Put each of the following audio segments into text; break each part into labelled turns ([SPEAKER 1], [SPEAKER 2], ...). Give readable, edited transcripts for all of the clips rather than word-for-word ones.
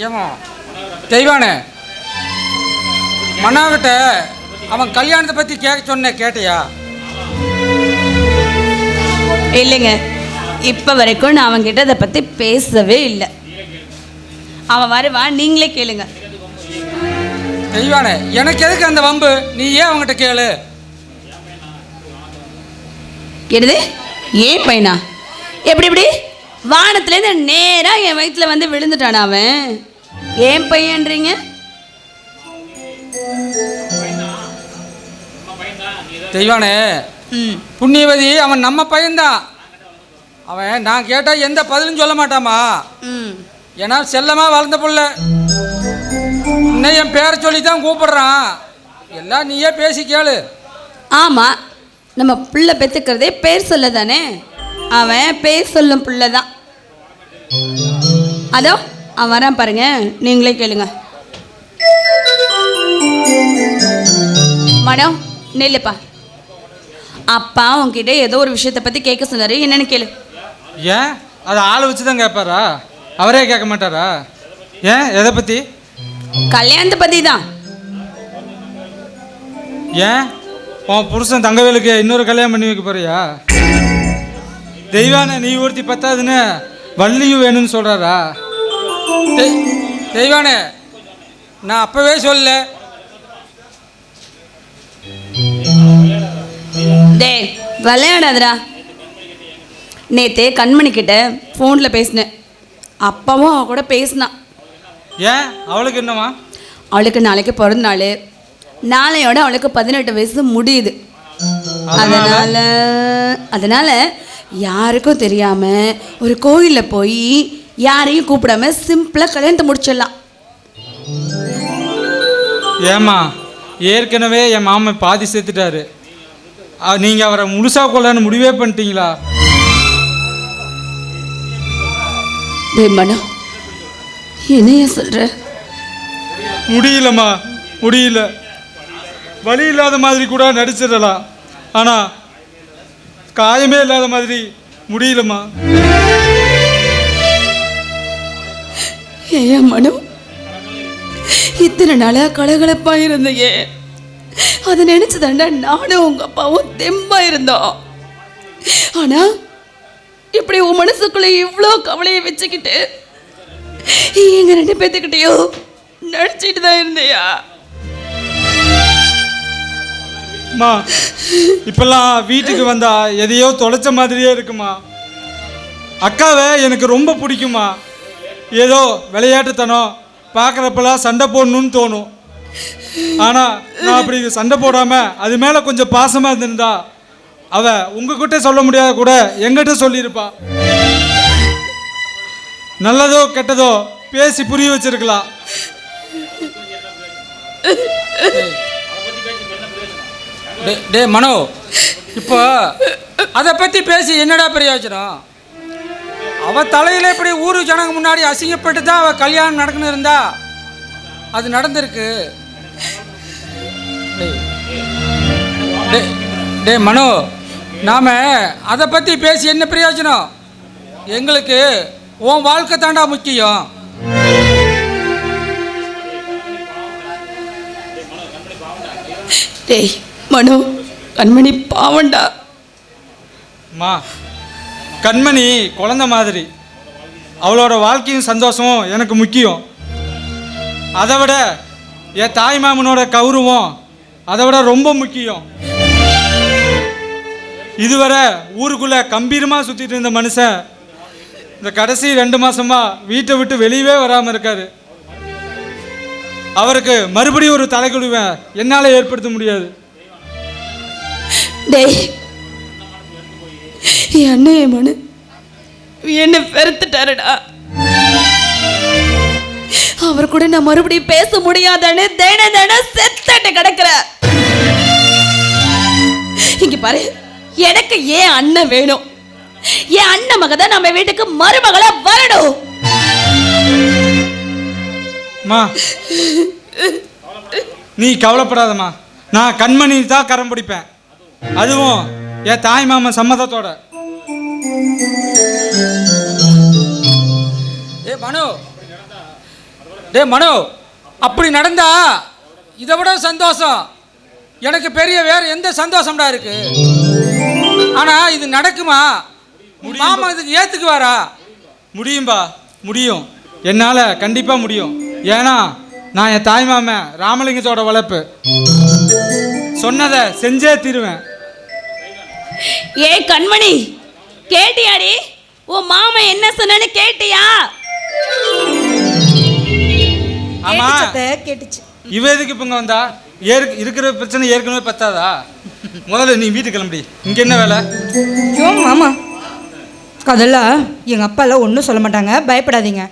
[SPEAKER 1] ஏமா தெய்வானே, மன்னாகிட்ட அவன் கல்யாணத்தை பற்றி கேட்க சொன்ன கேட்டியா?
[SPEAKER 2] இல்லைங்க, இப்போ வரைக்கும் நான் அவன்கிட்ட அதை பற்றி பேசவே இல்லை. அவன் வருவான், நீங்களே கேளுங்க.
[SPEAKER 1] தெய்வானே, எனக்கு எதுக்கு அந்த வம்பு? நீ ஏன் அவங்ககிட்ட கேளு.
[SPEAKER 2] என்னது ஏன் பையனா? எப்படி வானத்துலேருந்து நேராக என் வயிற்றுல வந்து விழுந்துட்டானா அவன்? ஏன் பையன்றீங்க?
[SPEAKER 1] தெய்வானே, புண்ணியவதி அவன் நம்ம பையன்தான். அவன் நான் கேட்டால் எந்த பதிலும் சொல்ல மாட்டாமா. ஏன்னா செல்லமாக வளர்ந்த புள்ள. இன்னும் என் பேரை சொல்லி தான் கூப்பிடுறான். எல்லாம் நீயே பேசி கேளு.
[SPEAKER 2] ஆமாம், நம்ம பிள்ளை பெற்றுக்கிறதே பேர் சொல்ல தானே. அவன் பேர் சொல்லும் பிள்ளை தான். அதோ அவன் வரான் பாருங்க, நீங்களே கேளுங்க. மடம் நெல்லுப்பா, அப்பா உங்ககிட்ட ஏதோ ஒரு விஷயத்தை பற்றி கேட்க சொன்னார், என்னன்னு கேளு.
[SPEAKER 1] ஏன் அதை ஆளை வச்சு தான் கேட்பாரா? அவரே கேட்க மாட்டாரா? ஏன் எதை பற்றி?
[SPEAKER 2] கல்யாணத்தை பற்றி தான்.
[SPEAKER 1] ஏன் உன் புருஷன் தங்கவேலுக்கு இன்னொரு கல்யாணம் பண்ணி வைக்க போறியா? தெய்வானே, நீ ஒருத்தி பத்தாதுன்னு வள்ளியும் வேணும்னு சொல்கிறாரா? தெய்வானே, நான் அப்போவே சொல்ல.
[SPEAKER 2] டே விளையாடாதடா. நேற்று கண்மணி கிட்ட ஃபோனில் பேசினேன். அப்பாவும் அவன் கூட பேசினான்.
[SPEAKER 1] ஏன் அவளுக்கு என்னம்மா?
[SPEAKER 2] அவளுக்கு நாளைக்கு பிறந்த நாள். நாளையோட அவளுக்கு 18 வயசு முடியுது. அதனால் யாருக்கும் தெரியாமல் ஒரு கோயிலில் போய் யாரையும் கூப்பிடாம சிம்பிளாக கல்யாணத்தை முடிச்சிடலாம்.
[SPEAKER 1] ஏம்மா, ஏற்கனவே என் மாமன் பாதி சேர்த்துட்டாரு. நீங்கள் அவரை முழுசாக கொள்ளன்னு முடிவே பண்ணிட்டீங்களா?
[SPEAKER 2] மனோ, என்னைய சொல்கிற?
[SPEAKER 1] முடியலம்மா, முடியல. வலி இல்லாத மாதிரி கூட நடிச்சிடலாம், ஆனால் காயமே இல்லாத மாதிரி முடியலம்மா.
[SPEAKER 2] ஏன் மனோ, இத்தனை நாளாக கலகலப்பாக இருந்தையே, அதை நினச்சி தாண்டா நானும் உங்கள் அப்பாவும் தெம்பா இருந்தோம். ஆனால் இப்படி உன் மனசுக்குள்ளே இவ்வளோ கவலையை வச்சுக்கிட்டு எங்க 2 பேத்துக்கிட்டையோ நடிச்சிட்டு தான் இருந்தியா?
[SPEAKER 1] அம்மா, இப்பெல்லாம் வீட்டுக்கு வந்தா எதையோ தொலைச்ச மாதிரியே இருக்குமா. அக்காவை எனக்கு ரொம்ப பிடிக்குமா. ஏதோ விளையாட்டுத்தனம் பார்க்குறப்பெல்லாம் சண்டை போடணும்னு தோணும். ஆனால் நான் அப்படி சண்டை போடாமல் அது மேலே கொஞ்சம் பாசமாக இருந்திருந்தா அவள் உங்ககிட்ட சொல்ல முடியாத கூட எங்கிட்ட சொல்லியிருப்பா. நல்லதோ கெட்டதோ பேசி புரிய வச்சிருக்கலாம். டே மனோ, இப்போ அதை பற்றி பேசி என்னடா பிரயோஜனம்? அவள் தலையில் இப்படி ஊரு ஜனங்க முன்னாடி அசிங்கப்பட்டு தான் அவள் கல்யாணம் நடக்கணும் இருந்தா அது நடந்திருக்கு. டே மனோ, நாம் அதை பற்றி பேசி என்ன பிரயோஜனம்? எங்களுக்கு உன் வாழ்க்கை தாண்டா முக்கியம்.
[SPEAKER 2] டேய் மனோ, கண்மணி பாவண்டா.
[SPEAKER 1] மா, கண்மணி குழந்தை மாதிரி. அவளோட வாழ்க்கையும் சந்தோஷமும் எனக்கு முக்கியம். அதை விட என் தாய் மாமனோட கௌரவம் அதை விட ரொம்ப முக்கியம். இதுவரை ஊருக்குள்ளே கம்பீரமாக சுற்றிட்டு இருந்த மனுஷன் இந்த கடைசி 2 மாதமா வீட்டை விட்டு வெளியவே வராமல் இருக்காரு. அவருக்கு மறுபடியும் ஒரு தலைக்குழுவை என்னால் ஏற்படுத்த முடியாது.
[SPEAKER 2] டேய், என் அண்ணன் மனு என்னை பெருத்துட்டாருடா. அவர் கூட நான் மறுபடியும் பேச முடியாதான்னு தின செத்தட்டு கிடக்குற. இங்க பாரு, எனக்கு ஏன் அண்ணன் வேணும். என் அண்ணன் மக தான் நம்ம வீட்டுக்கு மருமகளா வரணும்.
[SPEAKER 1] நீ கவலைப்படாதம்மா, நான் கண்மணி தான் கரம் பிடிப்பேன். அதுவும் என் தாய் மாமன் சம்மதத்தோட. ஏ மனு,
[SPEAKER 3] டேய் மனோ, அப்படி நடந்தா இதை விட சந்தோஷம் எனக்கு பெரிய வேற எந்த சந்தோஷம்டா இருக்கு. ஆனா இது நடக்குமா? மாமா இதுக்கு ஏத்துக்குவாரா?
[SPEAKER 1] முடியும்பா, முடியும். என்னால் கண்டிப்பாக முடியும். ஏன்னா நான் என் தாய்மாமன் ராமலிங்கத்தோட வளர்ப்பு. சொன்னதை செஞ்சே தீருவேன்.
[SPEAKER 2] ஏ கண்மணி, கேட்டியாடி? உன் மாமா என்ன சொன்னு கேட்டியா?
[SPEAKER 1] ஆமா,
[SPEAKER 4] கேட்டுச்சு.
[SPEAKER 1] இவ எதுக்கு இப்ப இங்க வந்தா? இருக்கிற பிரச்சனை ஏற்கனவே பத்தாதா? முதல்ல நீ வீட்டுக்கு கிளம்பி. இங்க என்ன வேலை?
[SPEAKER 4] ஐயோ மாமா, அதெல்லாம் எங்கள் அப்பாலாம் ஒன்றும் சொல்ல மாட்டாங்க, பயப்படாதீங்க.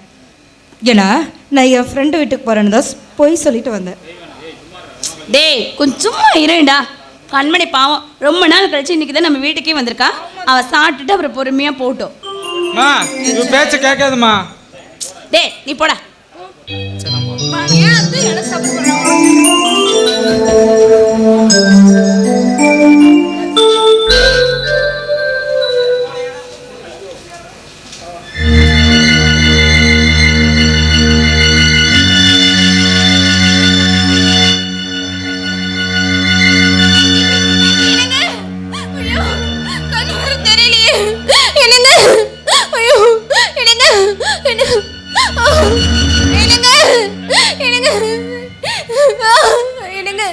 [SPEAKER 4] ஏன்னா நான் என் ஃப்ரெண்டு வீட்டுக்கு போகிறேன்னு தான் போய் சொல்லிட்டு வந்தேன்.
[SPEAKER 2] டேய் கொஞ்சம் சும்மா இருடா. கண்மணி பாவம் ரொம்ப நாள் கழிச்சு இன்னைக்கு தான் நம்ம வீட்டுக்கே வந்திருக்கா. அவ சாப்பிட்டுட்டு அப்புறம் பொறுமையா போட்டோம்.
[SPEAKER 1] மா, இவ பேச்ச கேட்காதுமா.
[SPEAKER 2] டேய் நீ போடா.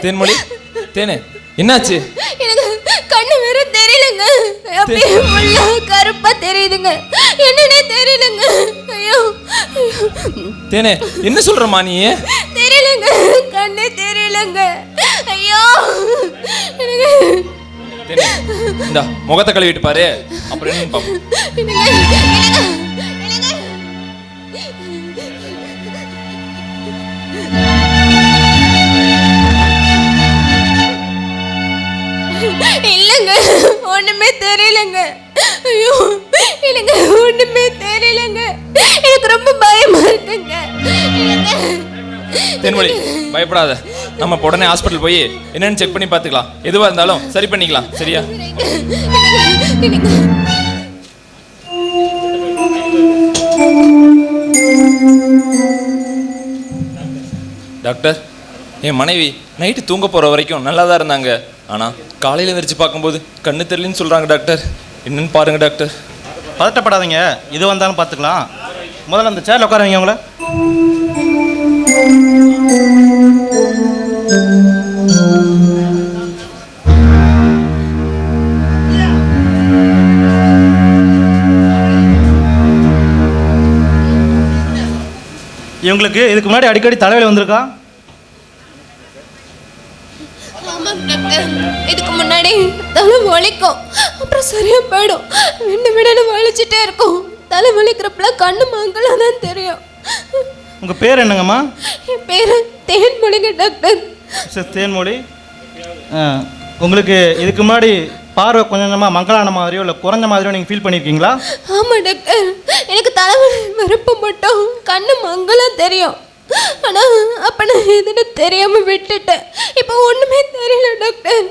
[SPEAKER 5] தேன்மொழி, தேனே என்னாச்சு?
[SPEAKER 6] எனக்கு கண்ணு வேற தெரியலங்க. அப்படியே ஃபுல்லா கருப்பா தெரியுதுங்க. என்னன்னே தெரியலங்க. ஐயோ
[SPEAKER 5] தேனே, என்ன சொல்றமா நீ?
[SPEAKER 6] தெரியலங்க, கண்ணே தெரியலங்க. ஐயோ எனக்கு
[SPEAKER 5] தேனே, இந்தா முகத்தை கழுவிட்டு பாரு, அப்புறம் என்னன்னு பாப்போம்.
[SPEAKER 6] இல்லங்க, ஒண்ணுமே தெரியலங்க. ஐயோ எனக்கு ஒண்ணுமே தெரியலங்க. எனக்கு ரொம்ப பயமா இருக்குங்க.
[SPEAKER 5] தேன்மொழி பயப்படாத, நம்ம உடனே ஹாஸ்பிட்டல் போய் என்னன்னு செக் பண்ணி பார்த்துக்கலாம். எதுவாக இருந்தாலும் சரி பண்ணிக்கலாம், சரியா? டாக்டர், என் மனைவி நைட்டு தூங்க போகிற வரைக்கும் நல்லா தான் இருந்தாங்க. ஆனால் காலையில் விரிச்சு பார்க்கும்போது கண்ணு தெரியலன்னு சொல்கிறாங்க டாக்டர். என்னன்னு பாருங்க டாக்டர்.
[SPEAKER 7] பதட்டப்படாதீங்க, இது வந்தாலும் பார்த்துக்கலாம். முதல்ல அந்த சேரில் உட்கார வைங்க உங்களை. இவங்களுக்கு இதுக்கு முன்னாடி அடிக்கடி தலைவலி வந்திருக்கா?
[SPEAKER 6] இதுக்கு முன்னாடி தலை வலிக்கும், அப்புறம் சரியா போயிடும். விண்டு விடன்னு வலிச்சுட்டே இருக்கும். தலை வலிக்கிறப்பெல்லாம் கண்ணு மங்களாக தான் தெரியும்.
[SPEAKER 7] உங்கள் பேர் என்னங்கம்மா?
[SPEAKER 6] என் பேர் தேன்மொழிங்க டாக்டர்.
[SPEAKER 7] மிஸ்ஸஸ் தேன்மொழி, உங்களுக்கு இதுக்கு முன்னாடி பார்வை கொஞ்சம் கொஞ்சமாக மங்களான மாதிரியோ இல்லை குறைஞ்ச மாதிரியோ நீங்கள் ஃபீல் பண்ணியிருக்கீங்களா?
[SPEAKER 6] ஆமாம் டாக்டர், எனக்கு தலைவலி வரப்போ மட்டும் கண்ணு மங்களாக தெரியும். ஆனால் அப்போ நான் எதுன்னு தெரியாமல் விட்டுட்டேன். இப்போ ஒன்றுமே தெரியல டாக்டர்.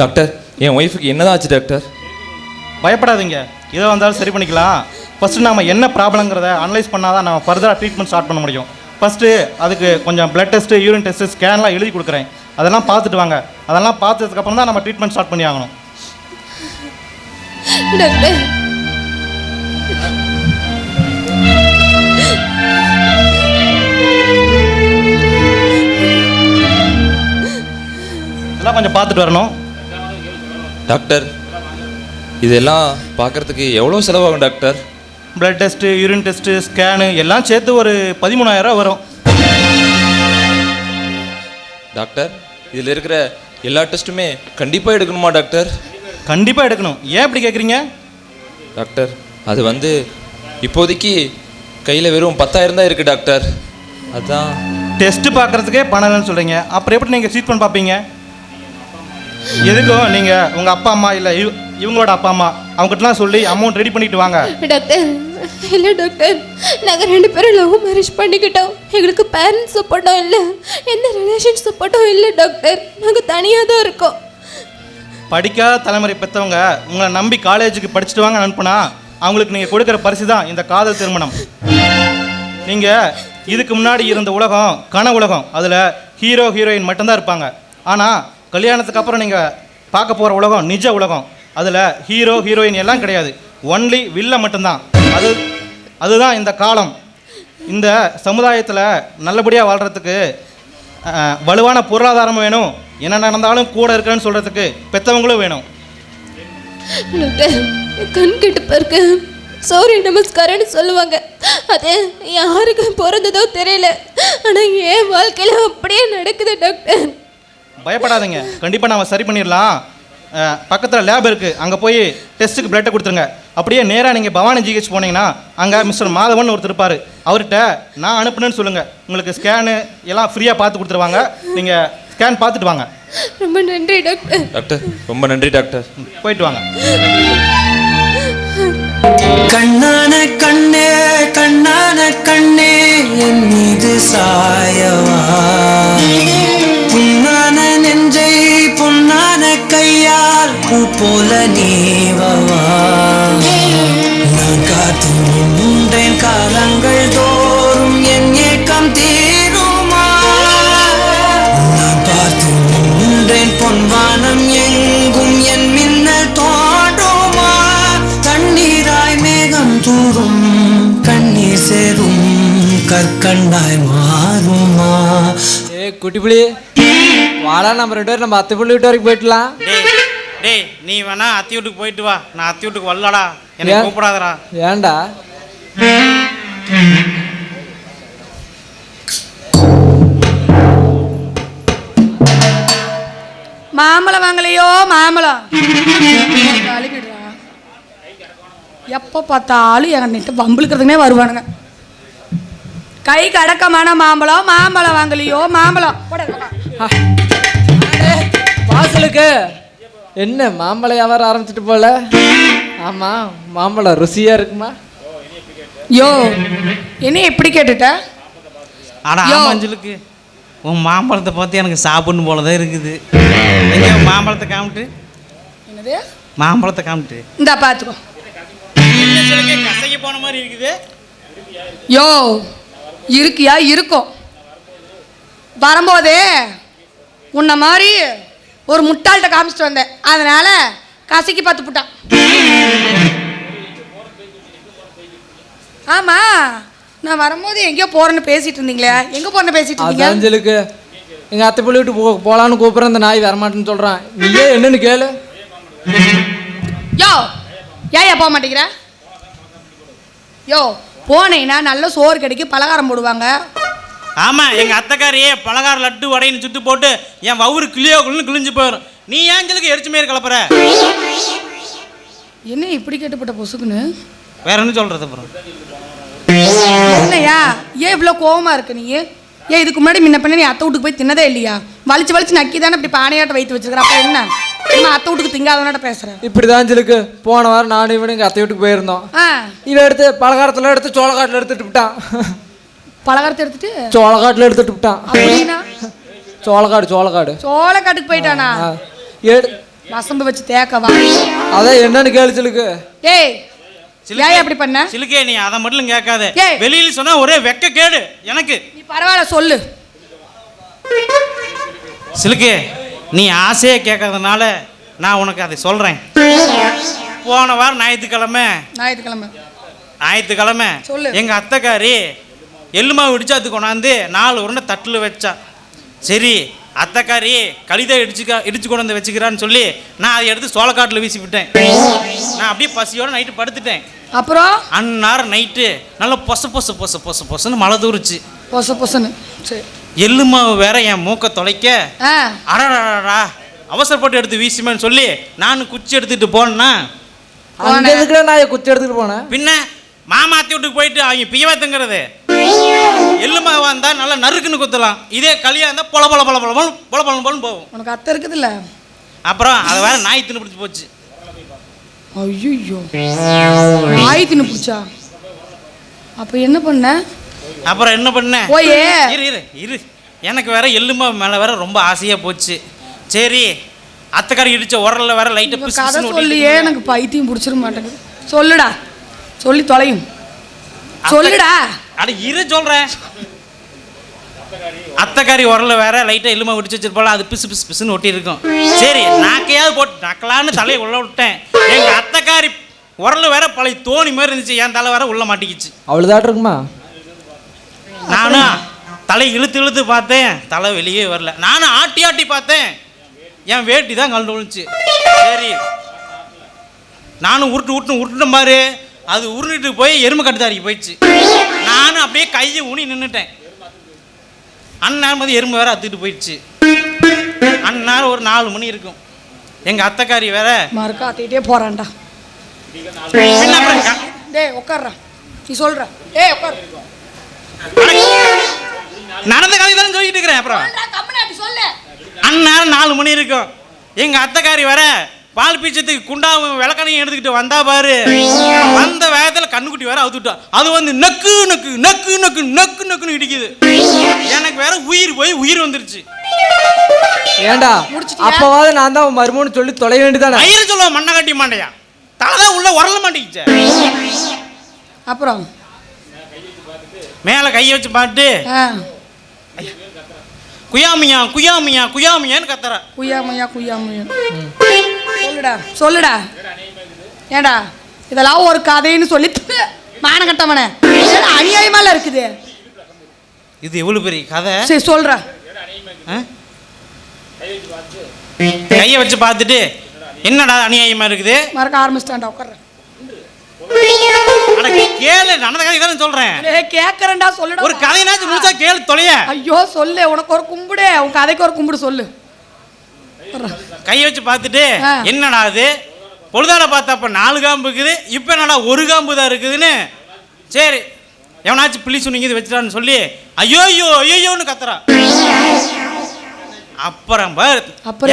[SPEAKER 5] டாக்டர், என் ஒய்ஃபுக்கு என்னதான் ஆச்சு டாக்டர்?
[SPEAKER 7] பயப்படாதீங்க, எதை வந்தாலும் சரி பண்ணிக்கலாம். ஃபஸ்ட்டு நம்ம என்ன ப்ராப்ளங்கிறத அனலைஸ் பண்ணால் தான் நம்ம ஃபர்தராக ட்ரீட்மெண்ட் ஸ்டார்ட் பண்ண முடியும். ஃபஸ்ட்டு அதுக்கு கொஞ்சம் பிளட் டெஸ்ட்டு, யூரின் டெஸ்ட்டு, ஸ்கேன்லாம் எழுதி கொடுக்குறேன். அதெல்லாம் பார்த்துட்டு வாங்க. அதெல்லாம் பார்த்ததுக்கப்புறம் தான் நம்ம ட்ரீட்மெண்ட் ஸ்டார்ட் பண்ணி ஆகணும்.
[SPEAKER 6] டாக்டர்
[SPEAKER 7] எல்லாம் கொஞ்சம் பார்த்துட்டு வரணும்.
[SPEAKER 5] டாக்டர், இதெல்லாம் பார்க்குறதுக்கு எவ்வளோ செலவாகும் doctor?
[SPEAKER 7] Blood test, urine test, scan எல்லாம் சேர்த்து ஒரு 13,000 வரும்.
[SPEAKER 5] டாக்டர், இதில் இருக்கிற எல்லா டெஸ்ட்டுமே கண்டிப்பாக எடுக்கணுமா டாக்டர்?
[SPEAKER 7] கண்டிப்பாக எடுக்கணும். ஏன் இப்படி கேட்குறீங்க?
[SPEAKER 5] டாக்டர், அது வந்து இப்போதைக்கு கையில் வெறும் 10,000 தான் இருக்குது டாக்டர். அதான்
[SPEAKER 7] டெஸ்ட்டு பார்க்குறதுக்கே பணம் இல்லைன்னு சொல்கிறீங்க, அப்புறம் எப்படி நீங்கள் ட்ரீட்மெண்ட் பார்ப்பீங்க? எதுக்கும் நீங்கள் உங்கள் அப்பா அம்மா இல்லை இவங்களோட அப்பா அம்மா அவங்ககிட்டலாம் சொல்லி அமௌண்ட் ரெடி பண்ணிட்டு வாங்க.
[SPEAKER 6] டாக்டர் இல்லை டாக்டர், நாங்கள் 2 பேரும் லவ் மேரேஜ் பண்ணிக்கிட்டோம். எங்களுக்கு பேரண்ட்ஸ் சப்போர்ட்டும் இல்லை, எந்த ரிலேஷன் சப்போர்ட்டும் இல்லை டாக்டர். நாங்கள் தனியாக தான் இருக்கோம்.
[SPEAKER 7] படிக்காத தலைமுறை பெற்றவங்க உங்களை நம்பி காலேஜுக்கு படிச்சுட்டு வாங்க அனுப்புனா அவங்களுக்கு நீங்கள் கொடுக்குற பரிசு தான் இந்த காதல் திருமணம். நீங்கள் இதுக்கு முன்னாடி இருந்த உலகம் கன உலகம், அதில் ஹீரோ ஹீரோயின் மட்டும்தான் இருப்பாங்க. ஆனால் கல்யாணத்துக்கு அப்புறம் நீங்கள் பார்க்க போகிற உலகம் நிஜ உலகம், அதில் ஹீரோ ஹீரோயின் எல்லாம் கிடையாது, ஒன்லி வில்ல மட்டும்தான். அதுதான் இந்த காலம். இந்த சமுதாயத்தில் நல்லபடியாக வாழ்கிறதுக்கு வலுவான பொருளாதாரமும் வேணும், என்ன நடந்தாலும் கூட இருக்கிறேன்னு சொல்கிறதுக்கு பெற்றவங்களும் வேணும்.
[SPEAKER 6] டாக்டர், கண் கெட்டு பாருங்க, சௌரிய நமஸ்காரம்னு சொல்லுவாங்க. அது யாருக்கு பிறந்ததோ தெரியல, ஆனால் என் வாழ்க்கையில் அப்படியே நடக்குது டாக்டர்.
[SPEAKER 7] பயப்படாதீங்க, கண்டிப்பாக நாம் சரி பண்ணிடலாம். பக்கத்தில் லேப் இருக்குது, அங்கே போய் டெஸ்ட்டுக்கு பிளட்டை கொடுத்துருங்க. அப்படியே நேராக நீங்கள் பவானி ஜிஹெச் போனீங்கன்னா அங்கே மிஸ்டர் மாதவன் ஒருத்தர் இருப்பார், அவர்கிட்ட நான் அனுப்புனேன்னு சொல்லுங்கள். உங்களுக்கு ஸ்கேனு எல்லாம் ஃப்ரீயாக பார்த்து கொடுத்துருவாங்க. நீங்கள் ஸ்கேன் பார்த்துட்டு வாங்க.
[SPEAKER 6] ரொம்ப நன்றி டாக்டர்.
[SPEAKER 5] டாக்டர் ரொம்ப நன்றி டாக்டர்.
[SPEAKER 7] போயிட்டு வாங்க.
[SPEAKER 8] கண்ணான கண்ணே கண்ணான கண்ணே என் மீது சாயவா, புண்ணான நெஞ்சை பொன்னான கையால் பூ போல நீவவா. நான் காத்து நின்றேன் காலங்கள் தோறும் என் ஏக்கம் தீருமா. நான் பார்த்து நின்றேன் பொன்வானம் எங்கும் என் மின்னல் தோன்றுமா. தண்ணீராய் மேகம் தூரும் கண்ணீர் சேரும் கற்கண்டாய் மாறுமா.
[SPEAKER 9] குட்டி புள்ளி வாடா, நம்ம 2 பேரும் நம்ம அத்தை புள்ளி வீட்டு வரைக்கும் போயிடலாம்.
[SPEAKER 10] டேய் நீ வேணா அத்தி வீட்டுக்கு போயிட்டு வா, நான் அத்தி வீட்டுக்கு வரலடா, எனக்கு கூப்பிடாதடா.
[SPEAKER 9] ஏன்டா?
[SPEAKER 4] மாம்பழம் வாங்கலையோ மாம்பழம். எப்போ பார்த்தாலும் என்கிட்ட வம்பிழுக்கிறதுனே வருவானுங்க. கை கடக்கமான மாம்பழம், மாம்பழம் வாங்கலையோ மாம்பழம்.
[SPEAKER 9] வாசலுக்கு என்ன மாம்பழம் வியாபாரம் ஆரம்பிச்சிட்டு போல? ஆமா, மாம்பழம் ருசியா இருக்குமா?
[SPEAKER 4] யோ என்ன எப்படி கேட்டுட்ட?
[SPEAKER 10] ஆனா அஞ்சலுக்கு உன் மாம்பழத்தை பார்த்து எனக்கு சாப்பிடணும் போலதான் இருக்குது. எங்க மாம்பழத்தை காமிட்டு.
[SPEAKER 4] என்னது
[SPEAKER 10] மாம்பழத்தை காமிட்டு?
[SPEAKER 4] இந்த பார்த்துக்கோ.
[SPEAKER 10] கசைக்கு போன மாதிரி இருக்குது.
[SPEAKER 4] யோ இருக்கியா? இருக்கும். வரும்போதே உன்னை மாதிரி ஒரு முட்டாள்கிட்ட காமிச்சிட்டு வந்தேன், அதனால கசைக்கு பார்த்து புட்டான். ஆமா, நான் வரும்போது எங்கேயோ போறேன்னு பேசிட்டு இருந்தீங்களே, எங்க போறேன்னு பேசிட்டு இருந்தீங்க?
[SPEAKER 9] அஞ்சலுக்கு எங்க அத்தை புள்ளி விட்டு போலான்னு கூப்பிடுறேன், அந்த நாய் வரமாட்டேன்னு சொல்றான். நீயே என்னன்னு கேளு.
[SPEAKER 4] யோ ஏன் போக மாட்டேங்கிற? யோ போனேன்னா நல்ல சோறு கிடைக்கும், பலகாரம் போடுவாங்க.
[SPEAKER 10] ஆமா, எங்க அத்தைக்காரியே பலகார லட்டு வடைன்னு சுட்டு போட்டு என் வவுறு கிளிஞ்சு போயிடும். நீ ஏன் அஞ்சலுக்கு எரிச்சு மாரி கலப்புற?
[SPEAKER 4] என்ன இப்படி கேட்டுப்பட்ட பொசுக்குன்னு?
[SPEAKER 10] வேற என்ன சொல்றது அப்புறம்?
[SPEAKER 4] என்னையா ஏன் இவ்வளோ கோவமா இருக்கு நீ? ஏன் இதுக்கு முன்னாடி முன்ன பண்ண நீ அத்தை வீட்டுக்கு போய் தின்னதே இல்லையா? வலிச்சு வலிச்சு நக்கி தானே இப்படி பானையாட்ட வைத்து வச்சிருக்கிற. அப்ப என்ன நான் அத்தை வீட்டுக்கு திங்காதவனாட்ட பேசுறேன்?
[SPEAKER 9] இப்படிதான் அஞ்சலுக்கு போன வாரம் நானும் இவனு எங்க அத்தை வீட்டுக்கு போயிருந்தோம். இவன் எடுத்து பலகாரத்துல எடுத்து சோளக்காட்டுல எடுத்துட்டு விட்டான்.
[SPEAKER 4] பலகாரத்தை எடுத்துட்டு
[SPEAKER 9] சோளக்காட்டுல எடுத்துட்டு விட்டான்.
[SPEAKER 4] அப்படின்னா
[SPEAKER 9] சோளக்காட்டுக்கு
[SPEAKER 4] போயிட்டானா? வசம்பு வச்சு தேக்கவா?
[SPEAKER 9] அதான் என்னன்னு கேளுச்சலுக்கு.
[SPEAKER 4] ஏய் ஏன் அப்படி பண்ண?
[SPEAKER 10] சிலுக்கே நீ அதை மட்டும் கேட்காத.
[SPEAKER 4] ஏய்,
[SPEAKER 10] வெளியில சொன்னா ஒரே வெக்க கேடு எனக்கு.
[SPEAKER 4] நீ பரவாயில்ல சொல்லு.
[SPEAKER 10] சிலுக்கே நீ ஆசையே கேட்கறதுனால நான் உனக்கு அதை சொல்றேன். போன வாரம் ஞாயிற்றுக்கிழமை
[SPEAKER 4] சொல்லு.
[SPEAKER 10] எங்க அத்தைக்காரி எள்ளுமாவு இடிச்சாத்து கொண்டாந்து 4 உருண்டை தட்டில் வச்சா. சரி அத்தைக்காரி கழிதை இடிச்சு கொண்டு வந்து வச்சுக்கிறான்னு சொல்லி நான் அதை எடுத்து சோளக்காட்டில் வீசி விட்டேன். நான் அப்படியே பசியோட நைட்டு படுத்துட்டேன்.
[SPEAKER 4] அப்புறம்
[SPEAKER 10] அந்நேரம் நைட்டு நல்லா பொசன்னு மழை தூருச்சு.
[SPEAKER 4] பொசன்னு சரி.
[SPEAKER 10] எள்ளுமாவு வேற என் மூக்க தொலைக்க, அடடா அவசரப்பட்டு எடுத்து வீசுமேன்னு சொல்லி நான் குச்சி எடுத்துட்டு போனேன்னா
[SPEAKER 9] நான் குச்சி எடுத்துட்டு போனேன்.
[SPEAKER 10] பின்ன மாமாத்தி வீட்டுக்கு போயிட்டு அவங்க பியவாத்துங்கிறது எள்ளுமாவு வந்தா நல்லா நறுக்குன்னு குத்தலாம். இதே களியா இருந்தா பொல போகும்.
[SPEAKER 4] உனக்கு அத்தை இருக்குது இல்ல?
[SPEAKER 10] அப்புறம் அதை வேற நாய் தின்னு பிடிச்சி போச்சு.
[SPEAKER 4] ஐயோ நாய் தின்னு பிடிச்சா? அப்ப என்ன பண்ண?
[SPEAKER 10] அப்புறம் என்ன பண்ண?
[SPEAKER 4] ஓயே
[SPEAKER 10] இரு எனக்கு வேற எள்ளுமாவு மேல வேற ரொம்ப ஆசையா போச்சு. சரி அத்தைக்காரி இடிச்ச உரல்ல வேற லைட்டா
[SPEAKER 4] கதை சொல்லியே எனக்கு பைத்தியம் பிடிச்சிட மாட்டேங்குது. சொல்லுடா, சொல்லி தொலையும் சொல்லுடா.
[SPEAKER 10] அட இரு சொல்கிறேன். அத்தைக்காரி உரல வேற லைட்டாக எள்ளுமா விடிச்சு வச்சிருப்பாள், அது பிசு பிசு பிசுன்னு ஒட்டி இருக்கும். சரி நாக்கையாவது போட்டு நக்கலான்னு தலையை உள்ள விட்டேன். எங்கள் அத்தைக்காரி உரல வேற பழைய தோணி மாதிரி இருந்துச்சு, என் தலை வேற உள்ள மாட்டிக்கிச்சு.
[SPEAKER 9] அவ்வளோதான் இருக்குமா?
[SPEAKER 10] நானும் தலை இழுத்து இழுத்து பார்த்தேன், தலை வெளியே வரல. நானும் ஆட்டி ஆட்டி பார்த்தேன், என் வேட்டி தான் கலந்து விழுந்துச்சு. சரி நானும் உருட்டுன மாதிரி அது உருண்டுட்டு போய் எருமை கட்டுத்தாரிக்கு போயிடுச்சு. நானும் அப்படியே கையை ஊனி நின்றுட்டேன். அந்நேரம் வந்து எறும்பு வேற அத்துக்கிட்டு போயிடுச்சு. அந்நேரம் ஒரு 4 மணி இருக்கும். எங்கள் அத்தைக்காரி வேற
[SPEAKER 4] மறுக்கா அத்திட்டே போறான்டா. டேய் உட்கார்றா, நீ சொல்ற. டேய் உட்கார்.
[SPEAKER 10] நடந்த கதை தான் சொல்லிட்டு இருக்கிறேன். அப்புறம் அந்நேரம் 4 மணி இருக்கும். எங்கள் அத்தைக்காரி வேற பால் பீச்சத்துக்கு குண்டாவும் விளக்கணையும் எடுத்துக்கிட்டு வந்தா பாரு. வந்த வேகத்தில் கண்ணுக்குட்டி வேற அவுத்துட்டா. அது வந்து நக்கு நக்கு நக்கு நக்கு நக்கு நக்குன்னு இடிக்குது. எனக்கு வேற உயிர் போய் உயிர் வந்துருச்சு.
[SPEAKER 9] ஏண்டா அப்பவாது நான் தான் மருமோன்னு சொல்லி தொலை வேண்டியதானே.
[SPEAKER 10] ஐயர் சொல்லுவா மண்ணை கட்டி மாண்டையா, தலைதான் உள்ள உரல மாட்டேங்குச்சு.
[SPEAKER 4] அப்புறம்
[SPEAKER 10] மேலே கையை வச்சு பாட்டு குயாமியா குயாமியா குயாமியான்னு கத்துற.
[SPEAKER 4] குய்யாமையா குய்யாமையா சொல்லுடா சொல்லுடா. ஏண்டா இதெல்லாம் ஒரு கதைன்னு சொல்லி மானகட்டவனே அநியாயமால இருக்குது.
[SPEAKER 10] இது எவ்வளவு பெரிய கதை.
[SPEAKER 4] சரி சொல்ற.
[SPEAKER 10] கையை வச்சு பார்த்துட்டு என்னடா அநியாயமா இருக்குது
[SPEAKER 4] மறக்க ஆரம்பிச்சிட்டான்டா. உட்கார்ற.
[SPEAKER 10] கேளு, நடந்த கதை தானே சொல்றேன்.
[SPEAKER 4] கேட்கறேன்டா சொல்லுடா.
[SPEAKER 10] ஒரு கதைனாச்சும் முழுசா கேளு தொலைய.
[SPEAKER 4] ஐயோ சொல்லு, உனக்கு ஒரு கும்பிடு, உன் கதைக்கு ஒரு கும்பிடு சொல்லு.
[SPEAKER 10] கையை வச்சு பார்த்துட்டு என்னடா அது பொழுதாட பார்த்தா அப்ப 4 காம்பு இருக்குது, இப்ப என்னடா 1 காம்பு தான் இருக்குதுன்னு. சரி எவனாச்சும் பிள்ளி சுனிங்க வச்சுட்டான்னு சொல்லி ஐயோ ஐயோ ஐயோன்னு கத்துறா. அப்புறம் பாரு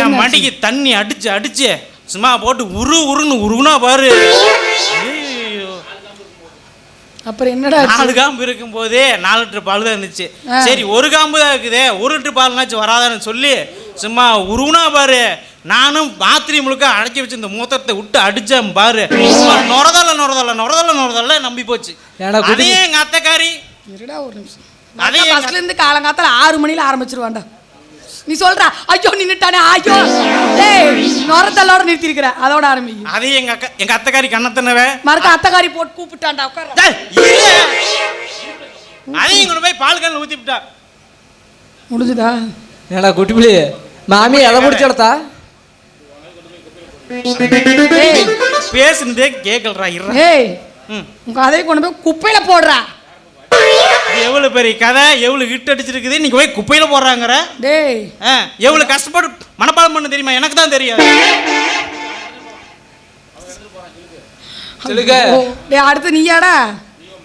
[SPEAKER 10] என் மடிக்கு தண்ணி அடிச்சு அடிச்சு சும்மா போட்டு உருன்னு உருகுனா பாரு.
[SPEAKER 4] அப்புறம் என்னடா
[SPEAKER 10] 4 காம்பு இருக்கும் போதே 4 லிட்டர் பால் தான் இருந்துச்சு. சரி 1 காம்பு தான் இருக்குதே, 1 லிட்டர் பால்னாச்சும் வராதான்னு சொல்லி சும்மா உருகுனா பாரு. நானும் பாத்திரி முழுக்க அடைச்சி வச்சு இந்த மூத்தத்தை விட்டு அடிச்சேன் பாரு. நொரதல்ல நொரதல்ல நொரதல்ல நொரதல்ல நம்பி போச்சு. அதே எங்க அத்தைக்காரி
[SPEAKER 4] இருடா ஒரு நிமிஷம். அதே பஸ்ல இருந்து காலங்காத்தால 6 மணில ஆரம்பிச்சிருவான்டா. நீ சொல்ற ஐயோ நின்னுட்டானே ஐயோ டேய் நொரதல்லோட நிறுத்தி இருக்கற அதோட ஆரம்பி.
[SPEAKER 10] அதே எங்க அத்தைக்காரி கண்ணத்தனவே
[SPEAKER 4] மறுக்க அத்தைக்காரி போட்டு கூப்பிட்டான்டா. உட்கார்.
[SPEAKER 10] டேய் அதே இங்க போய் பால் கல்ல ஊத்தி விட்டா.
[SPEAKER 4] முடிஞ்சதா?
[SPEAKER 9] ஏடா குட்டிப்புலி மாமி எதை முடிச்சடா?
[SPEAKER 4] ஏய்
[SPEAKER 10] பேசுனதே கேக்கலடா. இற
[SPEAKER 4] ஏய் உங்க கதையை கொண்டு போய் குப்பையில போடுறா.
[SPEAKER 10] எவ்வளவு பெரிய கதை, எவ்வளவு ஹிட் அடிச்சிருக்குது, நீங்க போய் குப்பையில போடுறாங்கற.
[SPEAKER 4] டேய்
[SPEAKER 10] எவ்வளவு கஷ்டப்பட்டு மனப்பாடம் பண்ண தெரியுமா? எனக்கு தான் தெரியாது.
[SPEAKER 9] சொல்லுங்க.
[SPEAKER 4] டேய் அடுத்து நீயாடா?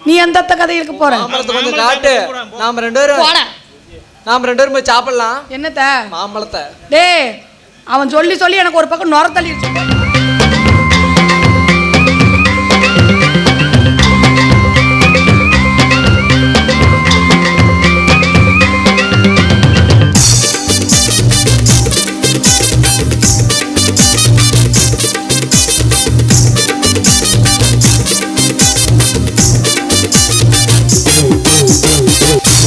[SPEAKER 4] நீ எந்த கதைக்கு போற?
[SPEAKER 9] மாம்பழத்தை கொஞ்சம் காட்டு. நாம 2 பேரும் போய் சாப்பிடலாம்.
[SPEAKER 4] என்னத்த?
[SPEAKER 9] மாம்பழத்தை.
[SPEAKER 4] டேய் அவன் சொல்லி சொல்லி எனக்கு ஒரு பக்கம் நொர தள்ளிடுச்சு.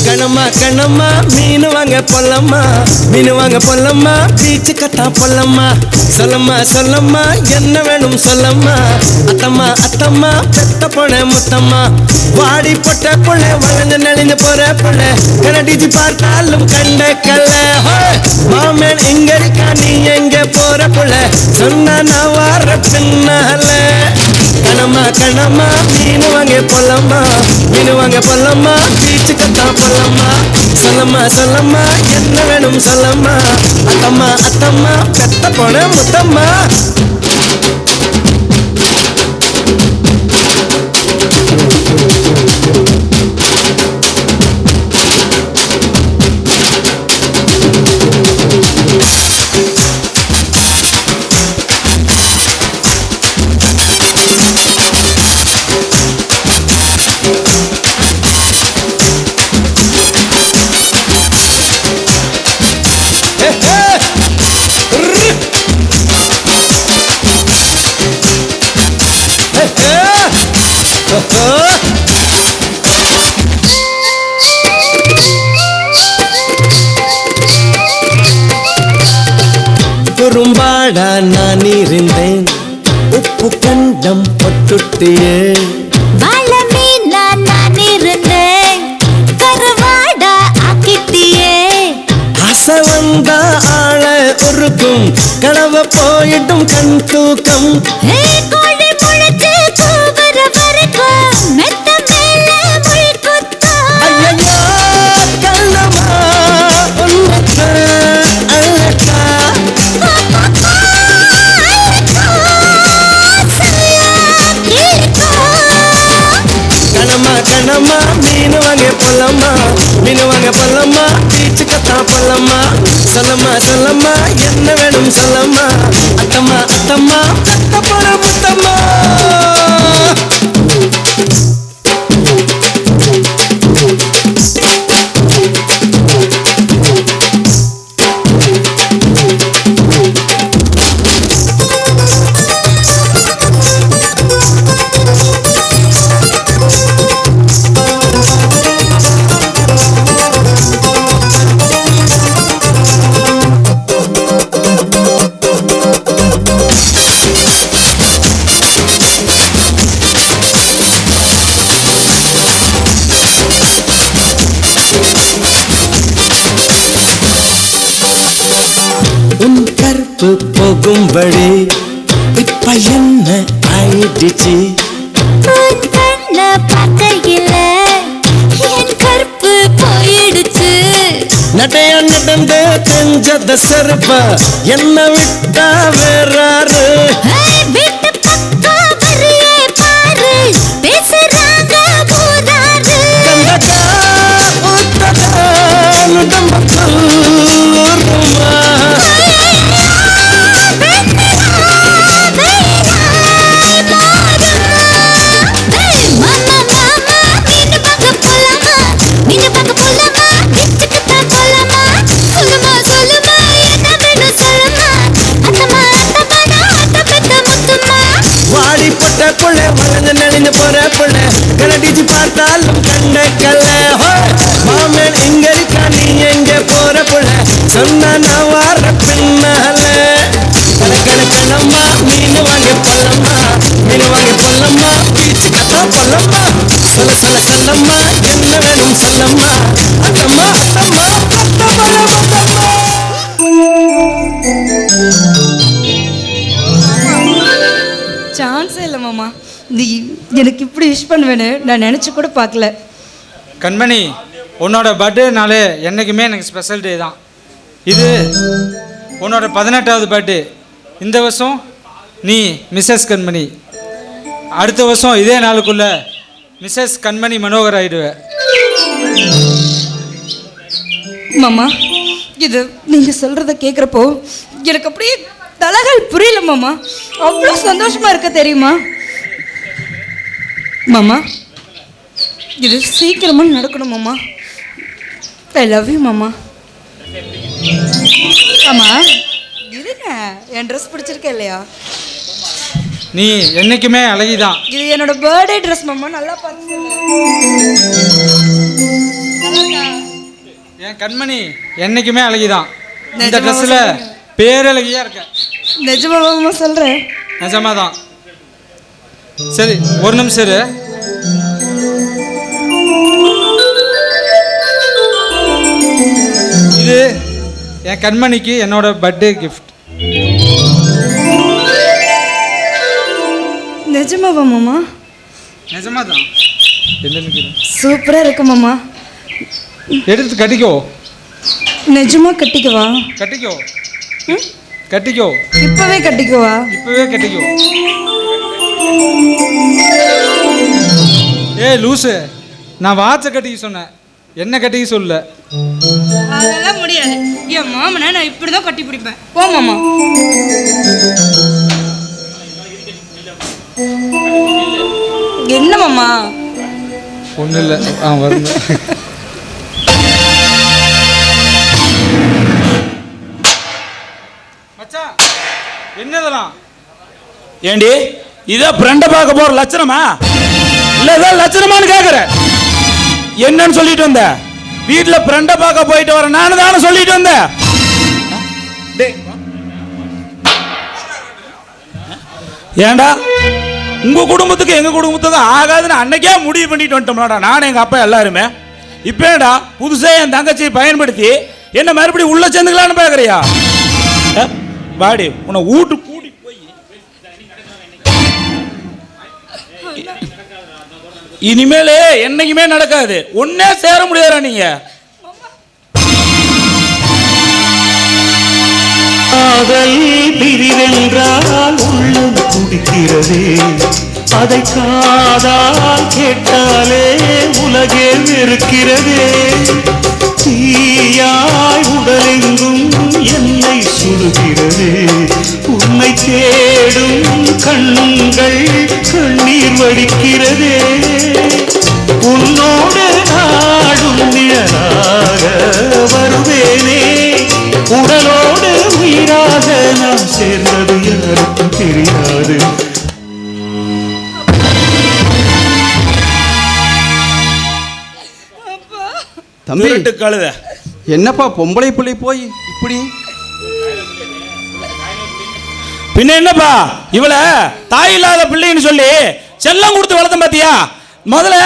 [SPEAKER 8] கணமா கணமா மீன் வாங்க பொல்லம்மா, மீன் வாங்க பொல்லம்மா, பீச்சு கட்டா பொல்லம்மா. சொல்லம்மா சொல்லம்மா என்ன வேணும் சொல்லம்மா. அத்தம்மா அத்தம்மா பெத்த பொண்ண முத்தம்மா. வாடி பொட்ட பொண்ண வளைஞ்ச நெளிஞ்சு போற பொண்ண கனடிச்சு பார்த்தாலும் கண்ட கல்ல. மாமன் எங்க இருக்கா நீ எங்க போற பொண்ண சொன்னா நான் வார பின்னால. கணமா கணமா மீன் வாங்க பொல்லம்மா, மீன் வாங்க பொல்லம்மா, பீச்சு கட்டா பொல்லம்மா. சொல்லம்மா சொல்லம்மா என்ன வேணும் சொல்லம்மா. அத்தம்மா அத்தம்மா பெத்த பொண்ண முத்தம்மா. குறும்பாடா நான் இருந்தேன் உப்பு கண்டம் பொட்டுட்டியே
[SPEAKER 6] வாழமீனா நான் இருந்தேன் கருவாடா ஆக்கிட்டியே
[SPEAKER 8] ஆசை வந்தா ஆள உருக்கும் கனவ போயிட்டும் கண் தூக்கம்
[SPEAKER 6] கோழி முளைச்சு கூவுற வரைக்கும் மெத்த மேல முள் குத்தும்
[SPEAKER 8] ஐயையோ கண்ணம்மா உன்னத்த அழகா கணமா கணமா மீன் வாங்க பொல்லம்மா மீன் வாங்க பொல்லம்மா பீச்சு கத்தா பொல்லம்மா சொல்லம்மா சொல்லம்மா என்ன வேணும் சொல்லம்மா அத்தம்மா அத்தம்மா அத்த போற முத்தம்மா உன் கற்பு போகும் வழி இப்ப என்ன ஆயிடுச்சு
[SPEAKER 6] கண்ண பார்க்கையில என் கற்பு போயிடுச்சு
[SPEAKER 8] நடைய நடந்து தெரிஞ்சத செருப்ப என்ன விட்டா வேறாரு
[SPEAKER 6] வீட்டு பக்கம் வரியே பாரு பேசுறாங்க போதாரு
[SPEAKER 8] கண்டதா ஊத்ததா நுடம்புக்குமா வாடிப்பட்ட புள்ள வளர்ந்து நெளிந்து போற புள்ள கலடிச்சு பார்த்தாலும் கண்ட கல்ல மாமன் இங்க இருக்கா நீ எங்க போற புள்ள சொன்னா நான் வார பின்னால கணக்கணக்கணம்மா மீன் வாங்க பொல்லம்மா மீன் வாங்க பொல்லம்மா பீச்சு கத்தா பொல்லம்மா சொல்ல சொல்ல சொல்லம்மா என்ன வேணும் சொல்லம்மா அத்தம்மா அத்தம்மா அத்த பல முத்தம்மா
[SPEAKER 4] சான்ஸே இல்லை மாமா இது எனக்கு இப்படி விஷ் பண்ணுவேன்னு நான் நினச்சி கூட பார்க்கல.
[SPEAKER 1] கண்மணி, உன்னோட பர்த்டேனாலே என்றைக்குமே எனக்கு ஸ்பெஷல் டே தான். இது உன்னோட 18வது பர்த்டே. இந்த வருஷம் நீ மிஸ்ஸஸ் கண்மணி, அடுத்த வருஷம் இதே நாளுக்குள்ள மிஸ்ஸஸ் கண்மணி மனோகர் ஆயிடுவ.
[SPEAKER 4] மாமா, இது நீங்கள் சொல்கிறத கேட்குறப்போ எனக்கு அப்படியே தலைகள் புரியல மாமா. அவ்வளோ சந்தோஷமா இருக்க தெரியுமா மாமா? இது சீக்கிரமா நடக்கணும் மாமா. ஐ லவ் யூ மாமா. ஆமா, இதுங்க என் ட்ரெஸ் பிடிச்சிருக்கே இல்லையா?
[SPEAKER 1] நீ என்னைக்குமே அழகிதான்.
[SPEAKER 4] இது என்னோட பர்த்டே ட்ரெஸ் மாமா, நல்லா பார்த்து.
[SPEAKER 1] என் கண்மணி என்னைக்குமே அழகிதான். இந்த ட்ரெஸ்ல பேரழகியா இருக்க.
[SPEAKER 4] நிஜமா சொல்றேன்?
[SPEAKER 1] நிஜமாதான். சரி, ஒரு நிமிஷம் இரு. இது என் கண்மணிக்கு என்னோட பர்த்டே கிஃப்ட்.
[SPEAKER 4] நிஜமாவா மாமா?
[SPEAKER 1] நிஜமாதான்.
[SPEAKER 4] சூப்பரா இருக்கு மாமா.
[SPEAKER 1] எடுத்து கட்டிக்கோ.
[SPEAKER 4] நிஜமா கட்டிக்கவா?
[SPEAKER 1] கட்டிக்கோ. கட்டிக்கோ.
[SPEAKER 4] இப்பவே கட்டிக்கவா?
[SPEAKER 1] இப்பவே கட்டிக்கோ. ஏய் லூசு, நான் வாட்சை கட்டிக்க சொன்னேன், என்ன கட்டிக்க சொல்ல.
[SPEAKER 4] அதெல்லாம் முடியாது. என் மாமனை நான் இப்படிதான் கட்டி பிடிப்பேன். போ மாமா. என்ன மாமா?
[SPEAKER 1] ஒன்றும் இல்லை, வருங்க. மச்சான், என்னதெல்லாம்?
[SPEAKER 11] ஏண்டி இதை ஃப்ரெண்டை பார்க்க போற லட்சணமா இல்லை ஏதாவது லட்சணமானு கேட்குற? என்னன்னு சொல்லிட்டு வந்த? வீட்டில் ஃப்ரெண்டை பார்க்க போயிட்டு வர நானு தானே சொல்லிட்டு வந்தேன். ஏண்டா உங்க குடும்பத்துக்கு எங்க குடும்பத்துக்கும் ஆகாதுன்னு அன்னைக்கே முடிவு பண்ணிட்டு வந்துட்டோம்டா நானும் எங்க அப்பா எல்லாருமே. இப்பேடா புதுசா என் தங்கச்சியை பயன்படுத்தி என்ன மறுபடியும் உள்ள சேர்ந்துக்கலான்னு பாக்குறியா? வாடி உன்னை வீட்டு கூடி போய் இனிமேல் என்னைக்குமே நடக்காது. ஒன்னே சேர முடியாதா நீங்க?
[SPEAKER 8] காதல் பிரிவென்றால் உள்ளம் துடிக்கிறதே, அதை காதால் கேட்டாலே உலகே வெறுக்கிறதே. தீயாய் உடலெங்கும் என்னை சுடுகிறதே, உன்னை தேடும் கண்கள் கண்ணீர் வடிக்கிறதே. உன்னோடு நாடும் நிழலாக வருவேனே, உடலோடு உயிராக நாம் சேர்ந்தது யாருக்கும் தெரியாது.
[SPEAKER 11] தம்பி கழுத
[SPEAKER 12] என்னப்பா பொம்பளை பிள்ளை போய் இப்படி?
[SPEAKER 11] பின்ன என்னப்பா இவள தாய் இல்லாத பிள்ளைன்னு சொல்லி செல்லம் கொடுத்து வளர்த்தம் பாத்தியா? முதல்ல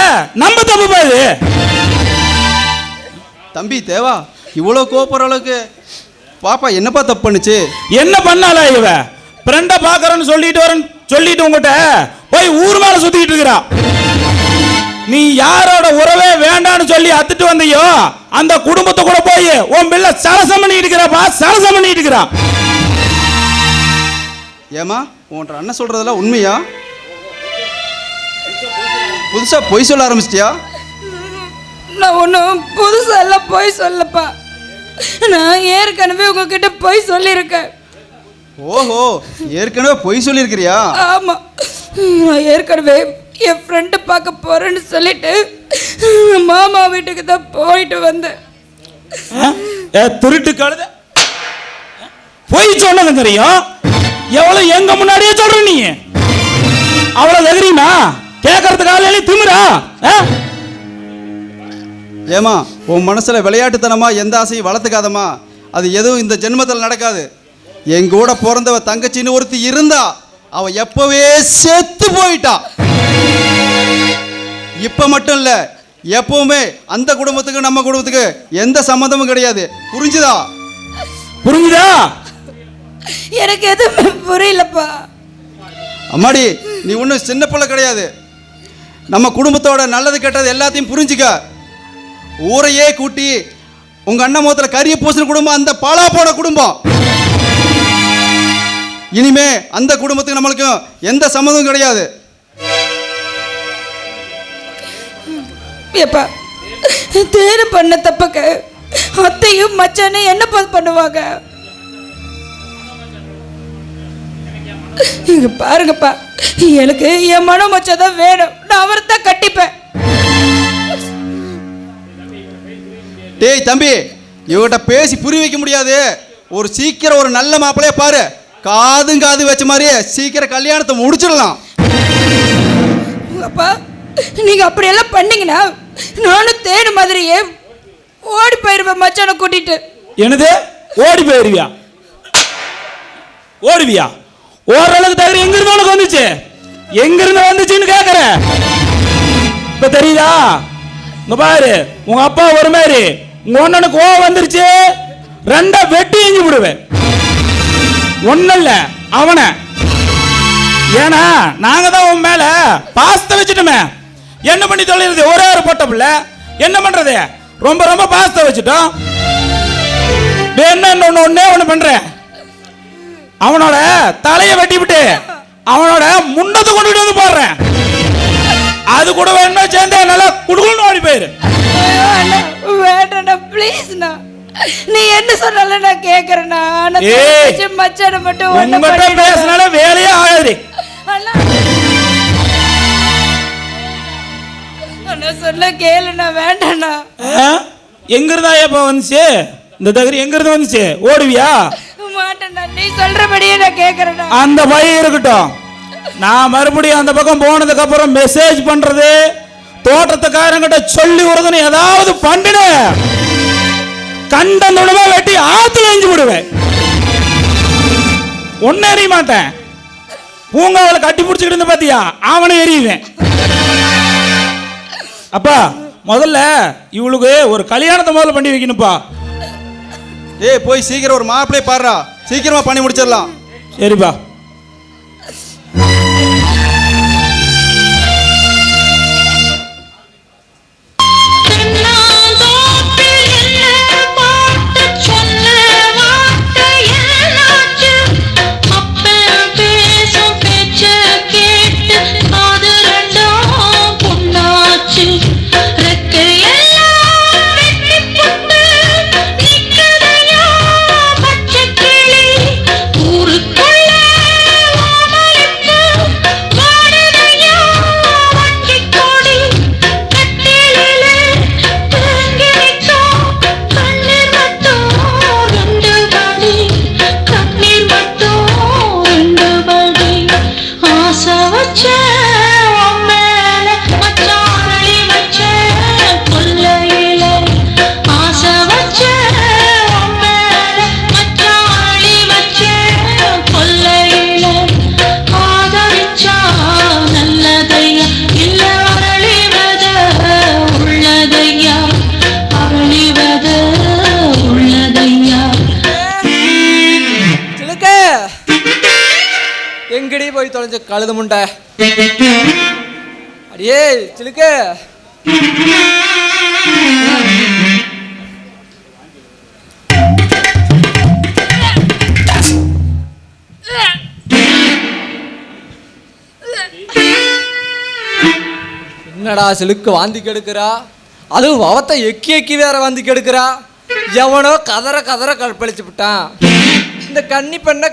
[SPEAKER 11] நம்ம தப்பு பாது.
[SPEAKER 12] தம்பி தேவா இவ்வளவு கோபப்படுற அளவுக்கு பாப்பா என்னப்பா தப்பு பண்ணுச்சு?
[SPEAKER 11] என்ன பண்ணால இவ ஃப்ரெண்ட பாக்குறேன்னு சொல்லிட்டு உங்ககிட்ட போய் ஊர் மேல சுத்திட்டு இருக்கிறா. நீ யாரோட உறவே வேண்டான்னு சொல்லி அத்துட்டு வந்தியோ அந்த குடும்பத்தை கூட போய் உன் பிள்ளை சரசம் பண்ணிட்டு இருக்கிறாப்பா, சரசம் பண்ணிட்டு இருக்கிறா.
[SPEAKER 12] ஏமா உன்ற அண்ணன் சொல்றதெல்லாம் உண்மையா? புதுசா பொய் சொல்ல ஆரம்பிச்சிட்டியா?
[SPEAKER 2] நான் ஒன்றும் புதுசாக எல்லாம் பொய் சொல்லப்பா. நான் ஏற்கனவே உங்ககிட்ட பொய் சொல்லியிருக்கேன்.
[SPEAKER 12] ஓஹோ ஏற்கனவே பொய் சொல்லியிருக்கிறியா?
[SPEAKER 2] ஆமாம், நான் ஏற்கனவே என் ஃப்ரெண்டு பார்க்க போறேன்னு சொல்லிட்டு மாமா வீட்டுக்கு தான் போயிட்டு வந்தேன்.
[SPEAKER 11] திருட்டு கழுத பொய் சொன்னது தெரியும். எவ்வளவு எங்க முன்னாடியே சொல்ற நீ? அவ்வளவு தைரியமா கேட்கறதுக்கு ஆளே திமிரா?
[SPEAKER 12] ஏமா உன் மனசுல விளையாட்டுத்தனமா எந்த ஆசையும் வளர்த்துக்காதமா. அது எதுவும் இந்த ஜென்மத்தில் நடக்காது. என் கூட பிறந்தவ தங்கச்சின்னு ஒருத்தி இருந்தா அவ எப்பவே செத்து போயிட்டா. இப்ப மட்டும் இல்ல எப்பவுமே அந்த குடும்பத்துக்கு நம்ம குடும்பத்துக்கு எந்த சம்மந்தமும் கிடையாது. புரிஞ்சுதா?
[SPEAKER 11] புரிஞ்சுதா?
[SPEAKER 2] எனக்கு எதுவுமே புரியலப்பா.
[SPEAKER 12] அம்மாடி நீ ஒன்றும் சின்ன பிள்ளை கிடையாது. நம்ம குடும்பத்தோட நல்லது கெட்டது எல்லாத்தையும் புரிஞ்சுக்க. ஊரையே கூட்டி உங்க அண்ணன் முகத்தில் கரிய பூசின குடும்பம் அந்த பாலா போன குடும்பம். இனிமே அந்த குடும்பத்துக்கு நம்மளுக்கும் எந்த சம்மந்தமும் கிடையாது.
[SPEAKER 2] ஏப்பா தேடு பண்ண தப்பக்க அத்தையும் மச்சானே என்ன பண்ணுவாங்க? இங்க பாருங்கப்பா, எனக்கு என் மன மச்சான் தான் வேணும். நான் அவரை தான் கட்டிப்பேன்.
[SPEAKER 12] டேய் தம்பி, இவகிட்ட பேசி புரிய வைக்க முடியாது. ஒரு சீக்கிரம் ஒரு நல்ல மாப்பிளைய பாரு. காது வச்ச மாதிரியே சீக்கிரம் கல்யாணத்தை முடிச்சிடலாம்.
[SPEAKER 2] அப்பா நீங்க அப்படியெல்லாம் பண்ணீங்கன்னா நானும் தேடு மாதிரியே ஓடி போயிருவேன் மச்சானை கூட்டிட்டு.
[SPEAKER 11] என்னது ஓடி போயிருவியா? ஓடுவியா? ஓரளவுக்கு தகுதி எங்க இருந்து உனக்கு வந்துச்சு? எங்க இருந்து வந்துச்சுன்னு கேக்குற? இப்ப தெரியுதா? இங்க பாரு, உங்க அப்பா ஒரு மாதிரி உங்க ஒண்ணனுக்கு கோவம் வந்துருச்சு, ரெண்டா வெட்டி எஞ்சி விடுவேன். ஒண்ணல்ல அவனை. ஏன்னா நாங்க தான் உன் மேல பாசத்தை வச்சுட்டோமே. என்ன பண்ணி தொலைறது? ஒரே ஒரு பொட்ட பிள்ளை என்ன பண்றது? ரொம்ப ரொம்ப பாசத்தை வச்சுட்டோம். என்ன ஒண்ணு பண்றேன், அவனோட தலையை வெட்டி விட்டு அவனோட முன்னத்தை கொண்டு வந்து போடுறேன். அது கூட வேணும்னா சேர்ந்து நல்லா குடுக்கணும் ஓடி போயிரு.
[SPEAKER 2] வேண்டாண்ணா ப்ளீஸ்ண்ணா, நீ என்ன சொன்னாலும் நான் கேட்கறேண்ணா. மச்சான மட்டும்
[SPEAKER 11] உங்ககிட்ட பேசினால வேலையே ஆகாது.
[SPEAKER 2] சொல்ல கேளுண்ணா, வேண்டாண்ணா.
[SPEAKER 11] எங்க இருந்தா எப்ப வந்துச்சு இந்த தகரி? எங்க இருந்து வந்துச்சு? ஓடுவியா?
[SPEAKER 2] மாட்டேண்ணா, நீ சொல்றபடியே நான் கேட்கறேண்ணா.
[SPEAKER 11] அந்த பயம் இருக்கட்டும். நான் மறுபடியும் அந்த பக்கம் போனதுக்கு அப்புறம் மெசேஜ் பண்றது, தோட்டத்துக்காரங்கிட்ட சொல்லி விடுறதுன்னு ஏதாவது பண்ணிடு, கண்டந்துடமா வெட்டி ஆத்துல எஞ்சி விடுவேன். ஒன்னும் அறிய மாட்டேன். பூங்காவில் கட்டி பிடிச்சிக்கிட்டு இருந்த பாத்தியா அவனை எறியுவேன். அப்பா முதல்ல இவளுக்கு ஒரு கல்யாணத்தை முதல்ல பண்ணி வைக்கணும்ப்பா.
[SPEAKER 12] ஏய் போய் சீக்கிரம் ஒரு மாப்பிள்ளை பாடுறா, சீக்கிரமா பண்ணி முடிச்சிடலாம்.
[SPEAKER 11] சரிப்பா.
[SPEAKER 9] எங்கடி போய் தொலைஞ்ச கழுத முண்டை? அடியே சிலுக்கு, என்னடா சிலுக்கு வாந்தி கெடுக்கிறா? அதுவும் அவத்தை எக்கி எக்கி வேற வாந்தி கெடுக்கிறா. எவனோ கதற கதற கற்பழிச்சு விட்டான். இந்த கன்னி பெண்ண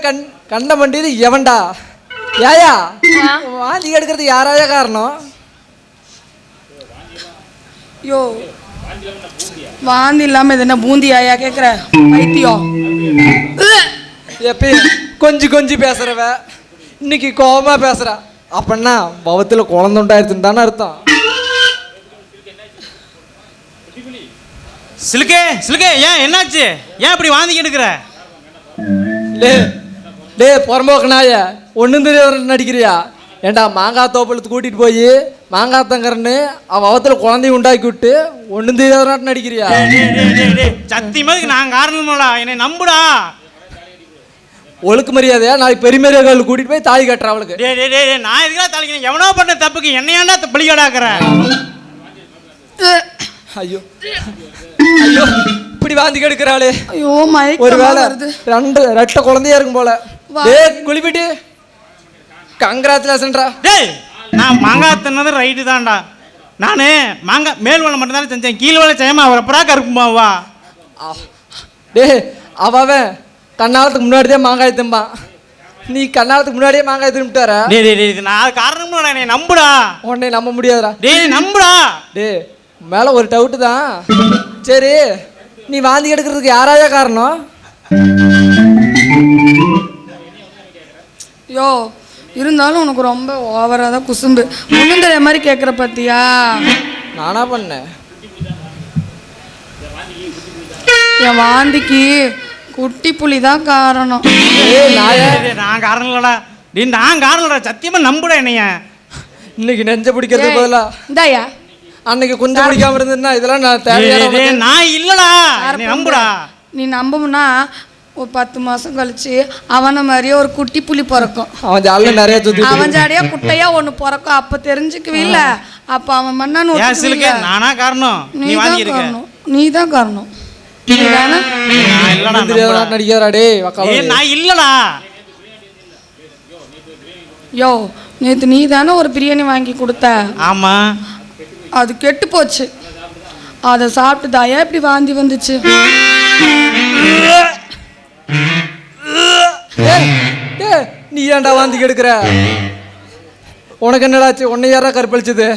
[SPEAKER 9] கண்ட மண்டியது எவன்டா? யாயா வாந்தி கெடுக்கிறது யாராயா காரணம்?
[SPEAKER 2] ஐயோ வாந்தி இல்லாம இது என்ன பூந்தி ஆயா கேக்குற பைத்தியம்?
[SPEAKER 9] எப்பயும் கொஞ்சம் கொஞ்சம் பேசுறவ இன்னைக்கு கோபமா பேசுறா. அப்படின்னா பவத்துல குழந்தை உண்டாயிருச்சுன்னு தானே அர்த்தம்.
[SPEAKER 10] சிலுக்கே சிலுக்கே, ஏன் என்னாச்சு? ஏன் இப்படி வாந்தி எடுக்கிற?
[SPEAKER 9] டே புறம்போக்கு நாய, ஒன்றும் தெரியாத நடிக்கிறியா? ஏண்டா மாங்காய் தோப்பளத்து கூட்டிட்டு போய் மாங்காய் தங்கறன்னு அவன் அவத்துல குழந்தைய உண்டாக்கி விட்டு ஒன்றும் தெரியாத நாட்டு நடிக்கிறியா?
[SPEAKER 10] சத்தியமாக நான் காரணமாடா, என்னை நம்புடா.
[SPEAKER 9] ஒழுக்கு மரியாதையா நாளைக்கு பெரிய மரியாதை கூட்டிட்டு போய் தாலி கட்டுற அவளுக்கு.
[SPEAKER 10] நான் எதுக்காக தாளிக்கிறேன்? எவனோ பண்ண தப்புக்கு என்னையாண்டா பலிகடாக்குற?
[SPEAKER 9] ஐயோ ஐயோ, இப்படி வாந்தி கெடுக்கிறாளே.
[SPEAKER 2] ஐயோ
[SPEAKER 9] ஒரு வேளை ரெட்ட குழந்தையா இருக்கும் போல. டேய் குளிப்பிட்டு கங்க்ராச்சுலேஷன்டா.
[SPEAKER 10] டேய் நான் மாங்காய் தின்னது ரைட்டு தான்டா. நான் மாங்காய் மேல் வேலை மட்டும் தானே செஞ்சேன், கீழ் வேலை செய்யாம அவர் அப்புறம் கருக்குமாவா?
[SPEAKER 9] டேய் அவன் கண்ணாலத்துக்கு முன்னாடியே மாங்காய் திம்பான், நீ கண்ணாலத்துக்கு முன்னாடியே மாங்காய் தின்னுட்டார.
[SPEAKER 10] டேய் நான் காரணம் என்னை நம்புடா.
[SPEAKER 9] உன்னை நம்ப முடியாதுடா.
[SPEAKER 10] டேய் நம்புடா.
[SPEAKER 9] டேய் மேலே ஒரு டவுட்டு தான். சரி நீ வாந்தி எடுக்கிறதுக்கு யாராயா காரணம்?
[SPEAKER 2] யோ இருந்தாலும் உனக்கு ரொம்ப ஓவராக தான் குசும்பு. ஒன்றும் தெரிய மாதிரி கேட்குற பார்த்தியா?
[SPEAKER 9] நானா பண்ணேன்?
[SPEAKER 2] என் வாந்திக்கு குட்டி புலி தான் காரணம்.
[SPEAKER 10] நான் காரணம் இல்லடா. டேய் நான் காரணம் இல்லடா, சத்தியமா நம்புடா என்னைய.
[SPEAKER 9] இன்னைக்கு நெஞ்ச பிடிக்கிறது பதிலா
[SPEAKER 2] இந்தாயா
[SPEAKER 9] அன்னைக்கு கொஞ்சம் பிடிக்காம இருந்ததுன்னா இதெல்லாம் நான் தேவையான.
[SPEAKER 10] நான் இல்லடா, நம்புடா.
[SPEAKER 2] நீ நம்பும்னா ஒரு 10 மாசம் கழிச்சு அவனை மாதிரியே ஒரு குட்டி புலி பிறக்கும்.
[SPEAKER 9] அவன் ஜாலியா நிறைய
[SPEAKER 2] அவன் ஜாடியா குட்டையா ஒண்ணு பிறக்கும். அப்ப தெரிஞ்சுக்கவே இல்ல. அப்ப அவன் மண்ணான்னு
[SPEAKER 10] நானா காரணம்?
[SPEAKER 2] நீ தான் காரணம். நீ தான் காரணம்.
[SPEAKER 9] நடிக்கிறா டேய்.
[SPEAKER 10] நான் இல்லடா.
[SPEAKER 2] யோ நேத்து நீ தானே ஒரு பிரியாணி வாங்கி கொடுத்த?
[SPEAKER 10] ஆமா.
[SPEAKER 2] அது கெட்டு போச்சு. அதை சாப்பிட்டு தாயா இப்படி வாந்தி வந்துச்சு.
[SPEAKER 9] நீ ஏன்டா வாந்தி கெடுக்கிற? உனக்கு என்னடாச்சு? உன்னை யாரா கற்பழிச்சது?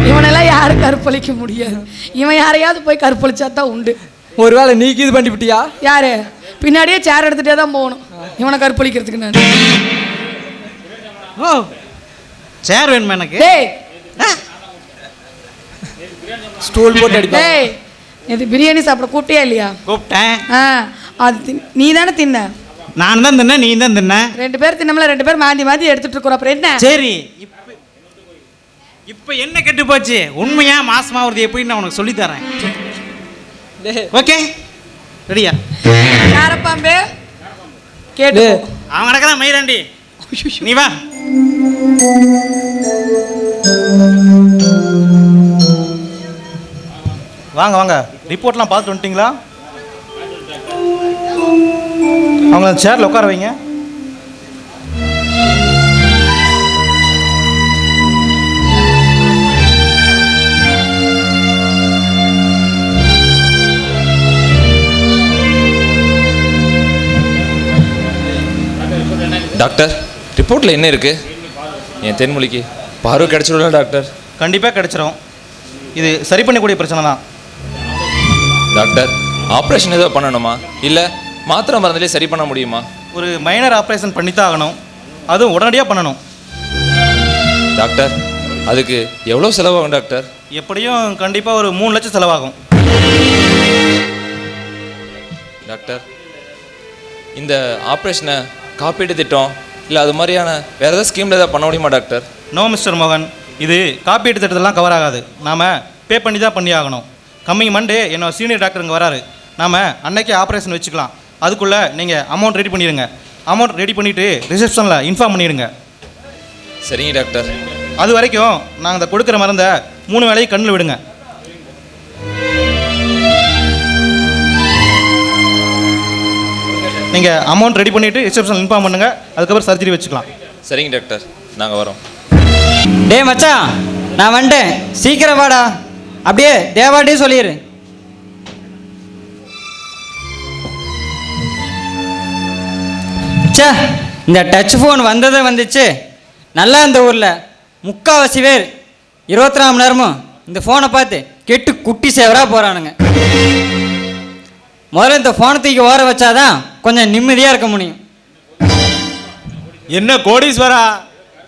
[SPEAKER 2] இவனெல்லாம் யாரும் கற்பழிக்க முடியாது. இவன் யாரையாவது போய் கற்பழிச்சா தான் உண்டு.
[SPEAKER 9] ஒருவேளை நீக்கு இது பண்ணி விட்டியா?
[SPEAKER 2] யாரு? பின்னாடியே சேர் எடுத்துட்டே தான் போகணும் இவனை கற்பழிக்கிறதுக்கு. நான்
[SPEAKER 10] ஓ சேர் வேணுமா எனக்கு?
[SPEAKER 9] ஸ்டூல் போட்டு அடிப்பா.
[SPEAKER 2] இது பிரியாணி சாப்பிட கூப்பிட்டியா இல்லையா?
[SPEAKER 10] கூப்பிட்டேன்.
[SPEAKER 2] அது நீ தானே தின்ன.
[SPEAKER 10] நான் தான் தின்ன, நீ தான் தின்ன.
[SPEAKER 4] 2 பேர் தின்னம்ல, 2 பேர் மாந்தி மாந்தி எடுத்துட்டு இருக்கிறோம். அப்புறம் என்ன?
[SPEAKER 10] சரி, இப்போ என்ன கெட்டு போச்சு? உண்மையா மாசமா வருது எப்படின்னு நான் உனக்கு சொல்லித்தரேன். ஓகே, ரெடியா?
[SPEAKER 4] யாரப்பாம்பே கேட்டு
[SPEAKER 10] அவன் நடக்கிறான் மயிராண்டி, நீ வா.
[SPEAKER 7] வாங்க வாங்க, ரிப்போர்ட்லாம் பார்த்துட்டு வந்துட்டீங்களா? அவங்க சேரில் உட்கார வைங்க.
[SPEAKER 5] டாக்டர், ரிப்போர்ட்டில் என்ன இருக்கு? என் தென்மொழிக்கு பார்வை கிடைச்சிடும்ல டாக்டர்?
[SPEAKER 7] கண்டிப்பாக கிடைச்சிரும். இது சரி பண்ணக்கூடிய பிரச்சனை தான்.
[SPEAKER 5] டாக்டர், ஆப்ரேஷன் ஏதோ பண்ணணுமா இல்லை மாத்திரை மருந்துலேயே சரி பண்ண முடியுமா?
[SPEAKER 7] ஒரு மைனர் ஆப்ரேஷன் பண்ணி தான் ஆகணும், அதுவும் உடனடியாக பண்ணணும்.
[SPEAKER 5] டாக்டர், அதுக்கு எவ்வளோ செலவாகும் டாக்டர்?
[SPEAKER 7] எப்படியும் கண்டிப்பாக ஒரு 3 லட்சம் செலவாகும்.
[SPEAKER 5] டாக்டர், இந்த ஆப்ரேஷனை காப்பீடு திட்டம் இல்லை அது மாதிரியான வேறு ஏதாவது ஸ்கீமில் ஏதாவது பண்ண முடியுமா டாக்டர்?
[SPEAKER 7] நோ மிஸ்டர் மோகன், இது காப்பீட்டு திட்டத்தெல்லாம் கவர் ஆகாது. நாம் பே பண்ணி தான் பண்ணி ஆகணும். கம்மிங் மண்டே என்னோட சீனியர் டாக்டர் இங்கே வராரு. நாம் அன்னைக்கே ஆப்ரேஷன் வச்சுக்கலாம். அதுக்குள்ளே நீங்கள் அமௌண்ட் ரெடி பண்ணிடுங்க. அமௌண்ட் ரெடி பண்ணிவிட்டு ரிசப்ஷனில் இன்ஃபார்ம் பண்ணிடுங்க.
[SPEAKER 5] சரிங்க டாக்டர்.
[SPEAKER 7] அது வரைக்கும் நாங்கள் இந்த கொடுக்குற மருந்தை 3 வேளையும் கண்ணில் விடுங்க. நீங்கள் அமௌண்ட் ரெடி பண்ணிவிட்டு ரிசப்ஷன் இன்ஃபார்ம் பண்ணுங்கள். அதுக்கப்புறம் சர்ஜரி வச்சுக்கலாம்.
[SPEAKER 5] சரிங்க டாக்டர், நாங்கள் வரோம்.
[SPEAKER 9] டேய் மச்சான், நான் வந்துட்டேன், சீக்கிரம் வாடா. அப்படியே தேவாட்டே சொல்லிடு. சே, இந்த டச் ஃபோன் வந்ததே வந்துச்சு. நல்லா இந்த ஊரில் 3/4 பேர் 24 மணி நேரமும் இந்த ஃபோனை பார்த்து கெட்டு குட்டி சேவராக போகிறானுங்க. முதல்ல இந்த ஃபோனை தூக்கி ஓர வச்சாதான் கொஞ்சம் நிம்மதியாக இருக்க முடியும்.
[SPEAKER 11] என்ன கோடீஸ்வரா,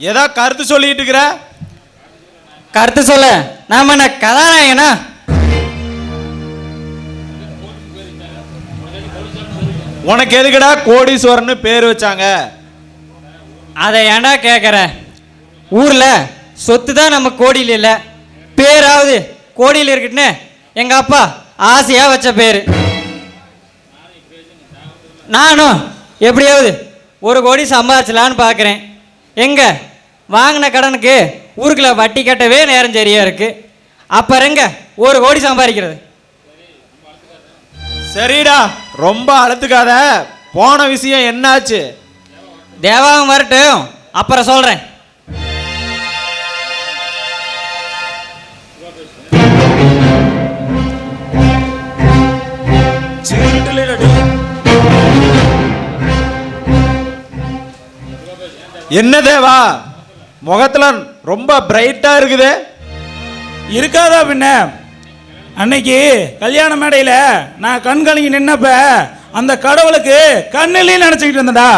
[SPEAKER 11] ஏதா கருத்து சொல்லிட்டு இருக்கிற?
[SPEAKER 9] கருத்து சொல்ல நாம என்ன கதாநாயகனா?
[SPEAKER 11] உனக்கு எதுக்குடா கோடீஸ்வரன்னு பேர் வச்சாங்க?
[SPEAKER 9] அதை ஏன்டா கேட்குற? ஊரில் சொத்து தான் நம்ம கோடியில் இல்லை, பேராவது கோடியில் இருக்குன்னு எங்கள் அப்பா ஆசையாக வச்ச பேர். நானும் எப்படியாவது 1 கோடி சம்பாதிச்சலான்னு பார்க்குறேன். எங்கே வாங்கின கடனுக்கு ஊருக்குள்ள வட்டி கட்டவே நேரம் சரியாக இருக்குது. அப்புறம் எங்க 1 கோடி சம்பாதிக்கிறது?
[SPEAKER 11] சரிடா, ரொம்ப அழுத்துக்காத. போன விஷயம் என்னாச்சு?
[SPEAKER 9] தேவாவும் வரட்டும், அப்புறம் சொல்கிறேன்.
[SPEAKER 11] என்ன தேவா, முகத்துல ரொம்ப பிரைட்டா இருக்குது.
[SPEAKER 13] இருக்காதா பின்ன? அன்னைக்கு கல்யாண மேடையில் நான் கண் கலங்கி நின்னப்ப அந்த கடவுளுக்கு கண்ணிலையும் நினச்சிக்கிட்டு இருந்தேன்டா.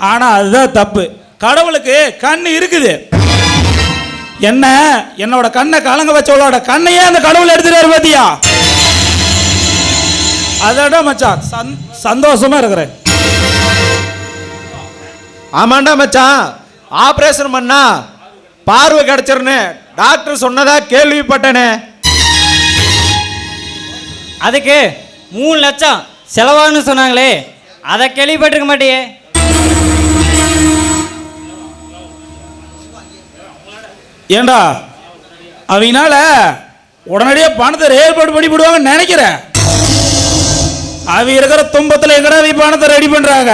[SPEAKER 13] ஆனால் அதுதான் தப்பு. கடவுளுக்கு கண் இருக்குது. என்னோட கண்ணை கலங்க வச்சவளோட கண்ணையே அந்த கடவுள் எடுத்துட்டாரு பாத்தியா? அதோட மச்சான் சந்தோஷமா இருக்கிறேன்.
[SPEAKER 11] ஆமாண்டா மச்சான், ஆபரேஷன் பண்ணா பார்வை கிடைச்சிருன்னு டாக்டர் சொன்னதா கேள்விப்பட்டனே.
[SPEAKER 9] அதுக்கு 3 லட்சம் செலவான்னு சொன்னாங்களே, அதை கேள்விப்பட்டிருக்க மாட்டியே?
[SPEAKER 13] ஏண்டா அவனால உடனடியாக பணத்தை ஏற்பாடு பண்ணி விடுவாங்கன்னு நினைக்கிறேன். அவ இருக்கிற துன்பத்தில் எங்கடா அவ பணத்தை ரெடி பண்றாங்க?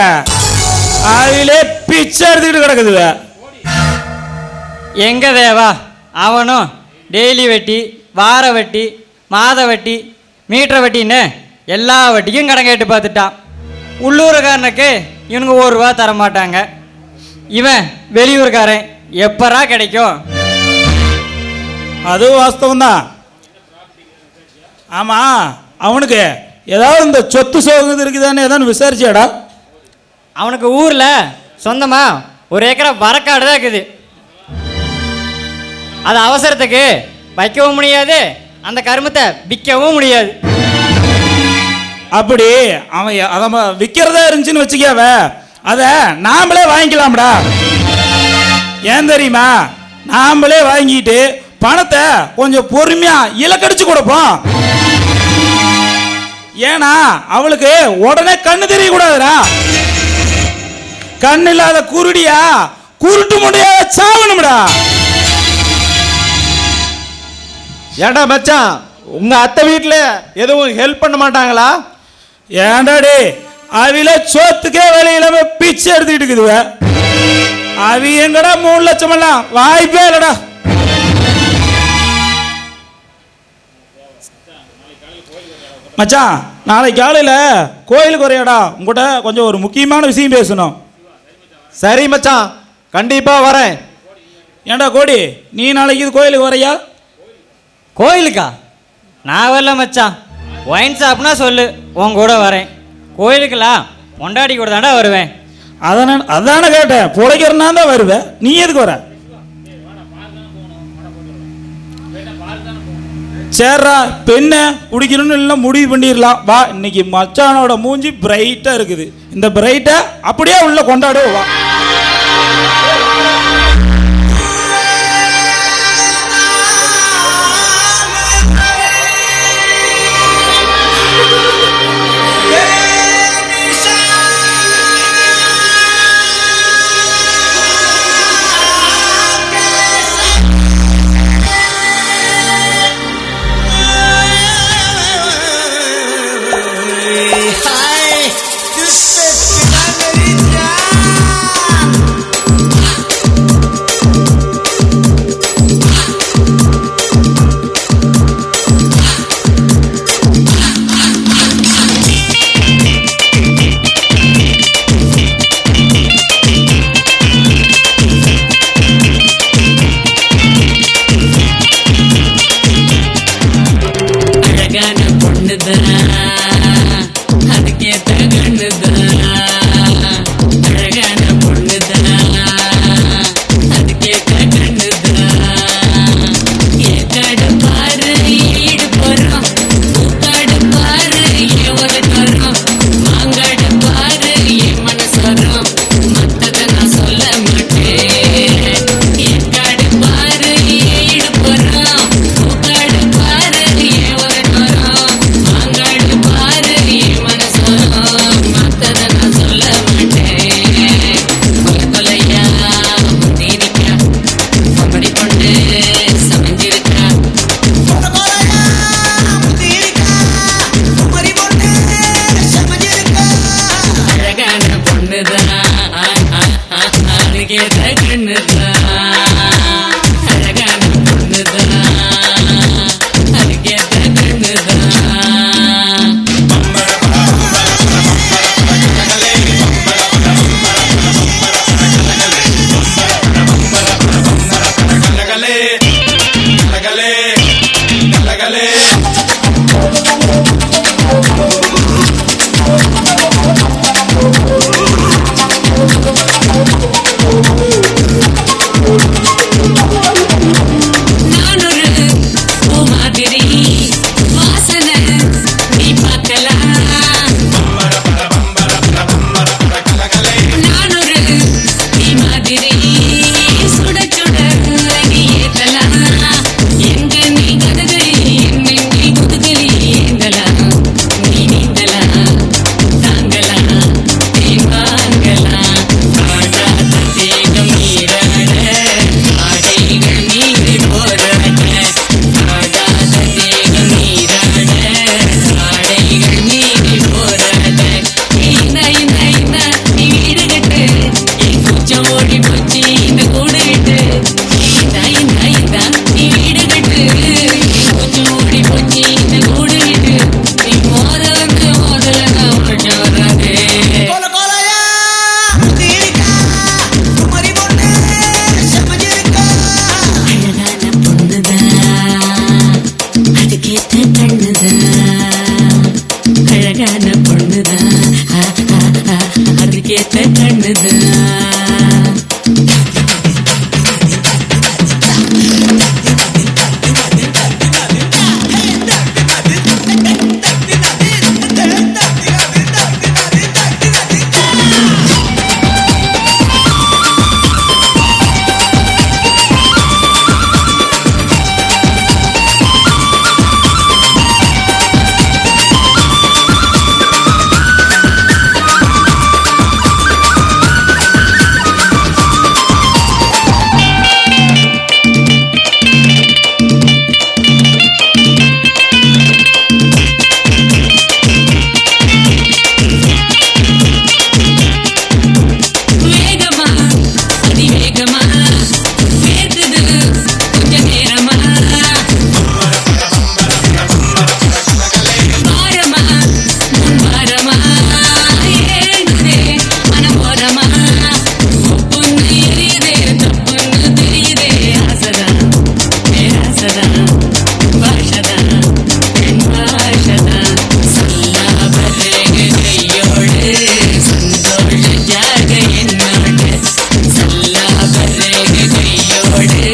[SPEAKER 13] அவிலே பிச்சை எடுத்துக்கிட்டு கிடக்குது.
[SPEAKER 9] எங்க தேவா, அவனும் டெய்லி வட்டி, வார வட்டி, மாத வட்டி, மீட்டர் வட்டின்னு எல்லா வட்டிக்கும் கடன் கேட்டு பார்த்துட்டான். உள்ளூர்காரனுக்கு இவனுங்க 1 ரூபா தர மாட்டாங்க. இவன் வெளியூர்காரன், எப்பரா கிடைக்கும்?
[SPEAKER 13] அது வாஸ்தவம் தான். ஆமா, அவனுக்கு ஏதாவது இந்த சொத்து சோகம் இருக்குதான்னு ஏதாவது விசாரிச்சியாடா?
[SPEAKER 9] அவனுக்கு ஊர்ல சொந்தமா 1 ஏக்கரா வரக்காடு தான் இருக்குது. அது அவசரத்துக்கு வைக்கவும் முடியாது, அந்த கருமத்தை விற்கவும் முடியாது.
[SPEAKER 13] அப்படி அவன் அதை விற்கிறதா இருந்துச்சுன்னு வச்சுக்கவே அதை நாமளே வாங்கிக்கலாம்டா. ஏன் தெரியுமா? நாமளே வாங்கிட்டு பணத்தை கொஞ்சம் பொறுமையா இலக்கடிச்சு கொடுப்போம். ஏன்னா அவளுக்கு உடனே கண்ணு தெரியக்கூடாதுடா. கண்ணு இல்லாத குருடியா குருட்டு முடியா சாவணும்டா.
[SPEAKER 7] ஏண்டா மச்சான், உங்க அத்தை வீட்டுல எதுவும் ஹெல்ப் பண்ண மாட்டாங்களா?
[SPEAKER 13] ஏண்டாடி அவில சோத்துக்கே வேலை இல்லாம பிச்சை எடுத்துக்கிட்டு இருக்குதுவ. அவி எங்கடா 3 லட்சம் எல்லாம் வாய்ப்பே இல்லடா. மச்சான், நாளைக்கு காலையில கோயிலுக்கு வரையாடா. உங்ககிட்ட கொஞ்சம் ஒரு முக்கியமான விஷயம் பேசணும்.
[SPEAKER 7] சரி மச்சான், கண்டிப்பா வரேன்.
[SPEAKER 13] ஏண்டா கோடி, நீ நாளைக்கு இது கோயிலுக்கு வரையா?
[SPEAKER 14] கோயிலுக்கா? நான் வரல மச்சான். ஒயின் ஷாப்னா சொல்லு, உன் கூட வரேன். கோயிலுக்கெல்லாம் பொண்டாடி கூட தாண்டா வருவேன்.
[SPEAKER 13] அதானே கேட்டேன். புழைக்கிறனா தான் வருவேன், நீ எதுக்கு வர? சேர்றா, பெண்ணை குடிக்கணும்னு இல்லை முடிவு பண்ணிடலாம். வா, இன்னைக்கு மச்சானோட மூஞ்சி பிரைட்டா இருக்குது. இந்த பிரைட்டை அப்படியே உள்ள கொண்டாடுவோம். வா.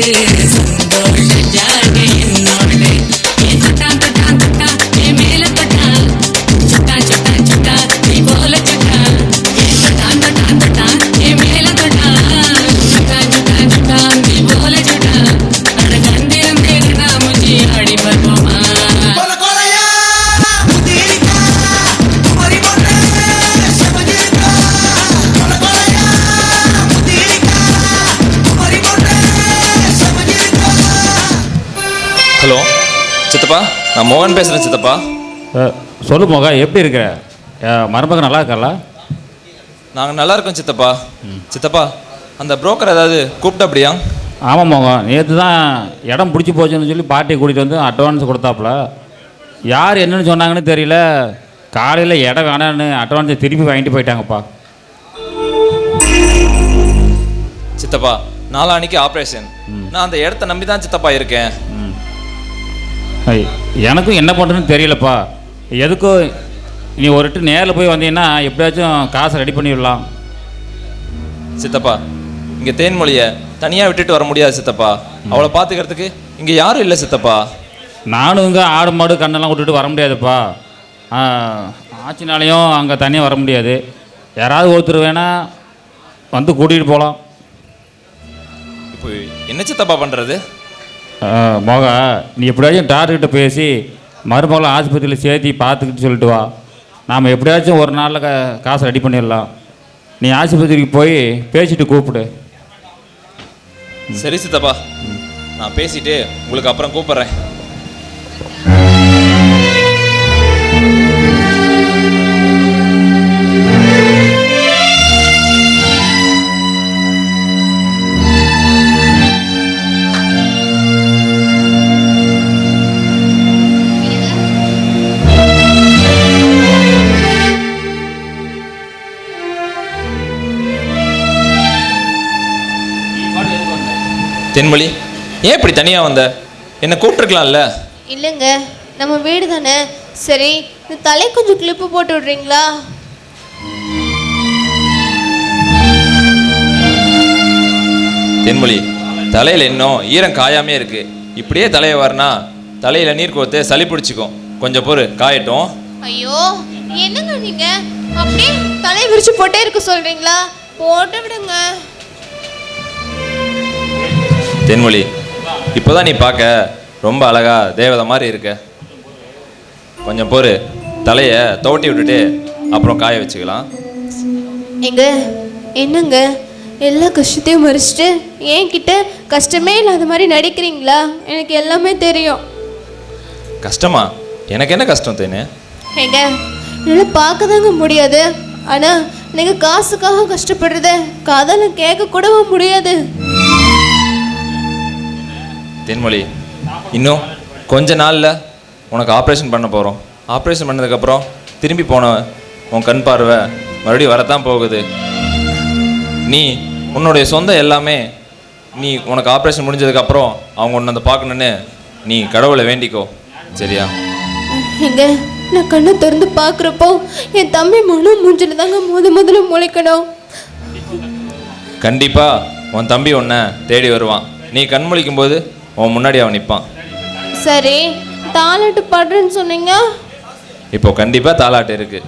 [SPEAKER 15] சந்தோஷ ஜாடு என்னோடு என் தொட்டான் தொட்டான் தொட்டான் என் மேல தொட்டான் சுட்டான் சுட்டான் சுட்டான் நீ போல சுட்டான் என் தொட்டான் தொட்டான் தொட்டான் என் மேல தொட்டான் சுட்டான் சுட்டான் சுட்டான் நீ போல சுட்டான் அட கண்டிரம் தேடனா முஞ்சி ஆடி பார்ப்போமா
[SPEAKER 5] ஹலோ சித்தப்பா, நான் மோகன் பேசுகிறேன் சித்தப்பா.
[SPEAKER 11] சொல்லு மோகா, எப்படி இருக்கிற? மருமகன் நல்லா இருக்காளா?
[SPEAKER 5] நாங்கள் நல்லா இருக்கோம் சித்தப்பா. சித்தப்பா, அந்த புரோக்கர் ஏதாவது கூப்பிட்டா அப்படியா?
[SPEAKER 11] ஆமாம் மோகன், நேற்று தான் இடம் பிடிச்சி போச்சுன்னு சொல்லி பார்ட்டியை கூட்டிகிட்டு வந்து அட்வான்ஸ் கொடுத்தாப்புல. யார் என்னன்னு சொன்னாங்கன்னு தெரியல, காலையில் இடம் வேணான்னு அட்வான்ஸை திருப்பி வாங்கிட்டு போயிட்டாங்கப்பா.
[SPEAKER 5] சித்தப்பா, நாளான்னைக்கு ஆப்ரேஷன். நான் அந்த இடத்த நம்பி தான் சித்தப்பா இருக்கேன்.
[SPEAKER 11] எனக்கும் என்ன பண்ணுறதுன்னு தெரியலப்பா. எதுக்கும் நீ ஒரு நேரில் போய் வந்தீங்கன்னா எப்படியாச்சும் காசை ரெடி பண்ணிடலாம்.
[SPEAKER 5] சித்தப்பா, இங்கே தேன்மொழியை தனியாக விட்டுட்டு வர முடியாது சித்தப்பா. அவளை பார்த்துக்கிறதுக்கு இங்கே யாரும் இல்லை சித்தப்பா.
[SPEAKER 11] நானும் இங்கே ஆடு மாடு கண்ணெல்லாம் விட்டுட்டு வர முடியாதுப்பா. ஆச்சினாலையும் அங்கே தனியாக வர முடியாது. யாராவது ஒருத்தர் வேணால் வந்து கூட்டிகிட்டு போகலாம்.
[SPEAKER 5] இப்போ என்ன சித்தப்பா பண்ணுறது?
[SPEAKER 11] மோகா, நீ எப்படியாச்சும் டாக்டர்கிட்ட பேசி மருமகளை ஆஸ்பத்திரியில் சேர்த்தி பார்த்துக்கிட்டு சொல்லிட்டு வா. நாம் எப்படியாச்சும் ஒரு நாளில் காசை ரெடி பண்ணிடலாம். நீ ஆஸ்பத்திரிக்கு போய் பேசிட்டு கூப்பிடு.
[SPEAKER 5] சரி சித்தப்பா, நான் பேசிட்டு உங்களுக்கு அப்புறம் கூப்பிட்றேன். தென்மொழி, ஏன் இப்படி தனியாக வந்த? என்னை கூப்பிட்டுருக்கலாம்ல?
[SPEAKER 6] இல்லைங்க, நம்ம வீடு தானே. சரி, இந்த தலை கொஞ்சம் கிளிப்பு போட்டு விட்றீங்களா?
[SPEAKER 5] தென்மொழி, தலையில் இன்னும் ஈரம் காயாமே இருக்கு. இப்படியே தலையை வரனா தலையில் நீர் கோர்த்து சளி பிடிச்சிக்கும். கொஞ்சம் பொறு, காயட்டும்.
[SPEAKER 6] ஐயோ, என்னங்க நீங்க அப்படியே தலையை விரிச்சு போட்டே இருக்க சொல்றீங்களா? போட்டு விடுங்க.
[SPEAKER 5] தென்மொழி, இப்போதான் நீ பார்க்க ரொம்ப அழகா தேவதை மாதிரி இருக்க. கொஞ்சம் பொறு, தலையை துவட்டி விட்டுட்டு அப்புறம் காய வச்சுக்கலாம்.
[SPEAKER 6] எங்க என்னங்க எல்லா கஷ்டத்தையும் மறைச்சிட்டு என்கிட்ட கஷ்டமே இல்லாத மாதிரி நடிக்கிறீங்களா? எனக்கு எல்லாமே தெரியும்.
[SPEAKER 5] கஷ்டமா? எனக்கு என்ன கஷ்டம் தேனு?
[SPEAKER 6] எங்க என்னால் பார்க்க தாங்க முடியாது. ஆனால் எனக்கு காசுக்காக கஷ்டப்படுறத காதால கேட்க கூட முடியாது.
[SPEAKER 5] தென்மொழி, இன்னும் கொஞ்ச நாளில் உனக்கு ஆப்ரேஷன் பண்ண போகிறோம். ஆப்ரேஷன் பண்ணதுக்கப்புறம் திரும்பி போன உன் கண் பார்வை மறுபடியும் வரத்தான் போகுது. நீ உன்னுடைய சொந்த எல்லாமே நீ உனக்கு ஆப்ரேஷன் முடிஞ்சதுக்கப்புறம் அவங்க உன்னை பார்க்கணுன்னு நீ கடவுளை வேண்டிக்கோ, சரியா?
[SPEAKER 6] எங்க நான் கண்ணை திறந்து பார்க்குறப்போ என் தம்பி மனு மூஞ்சில் தாங்க முதல்ல முளைக்கணும்.
[SPEAKER 5] கண்டிப்பாக உன் தம்பி உன்னை தேடி வருவான். நீ கண் முழிக்கும் போது உன் முன்னாடி அவன் நிற்பான்.
[SPEAKER 6] சரி, தாலாட்டு பாடுறேன்னு சொன்னீங்க.
[SPEAKER 5] இப்போ கண்டிப்பாக தாலாட்டு இருக்கு.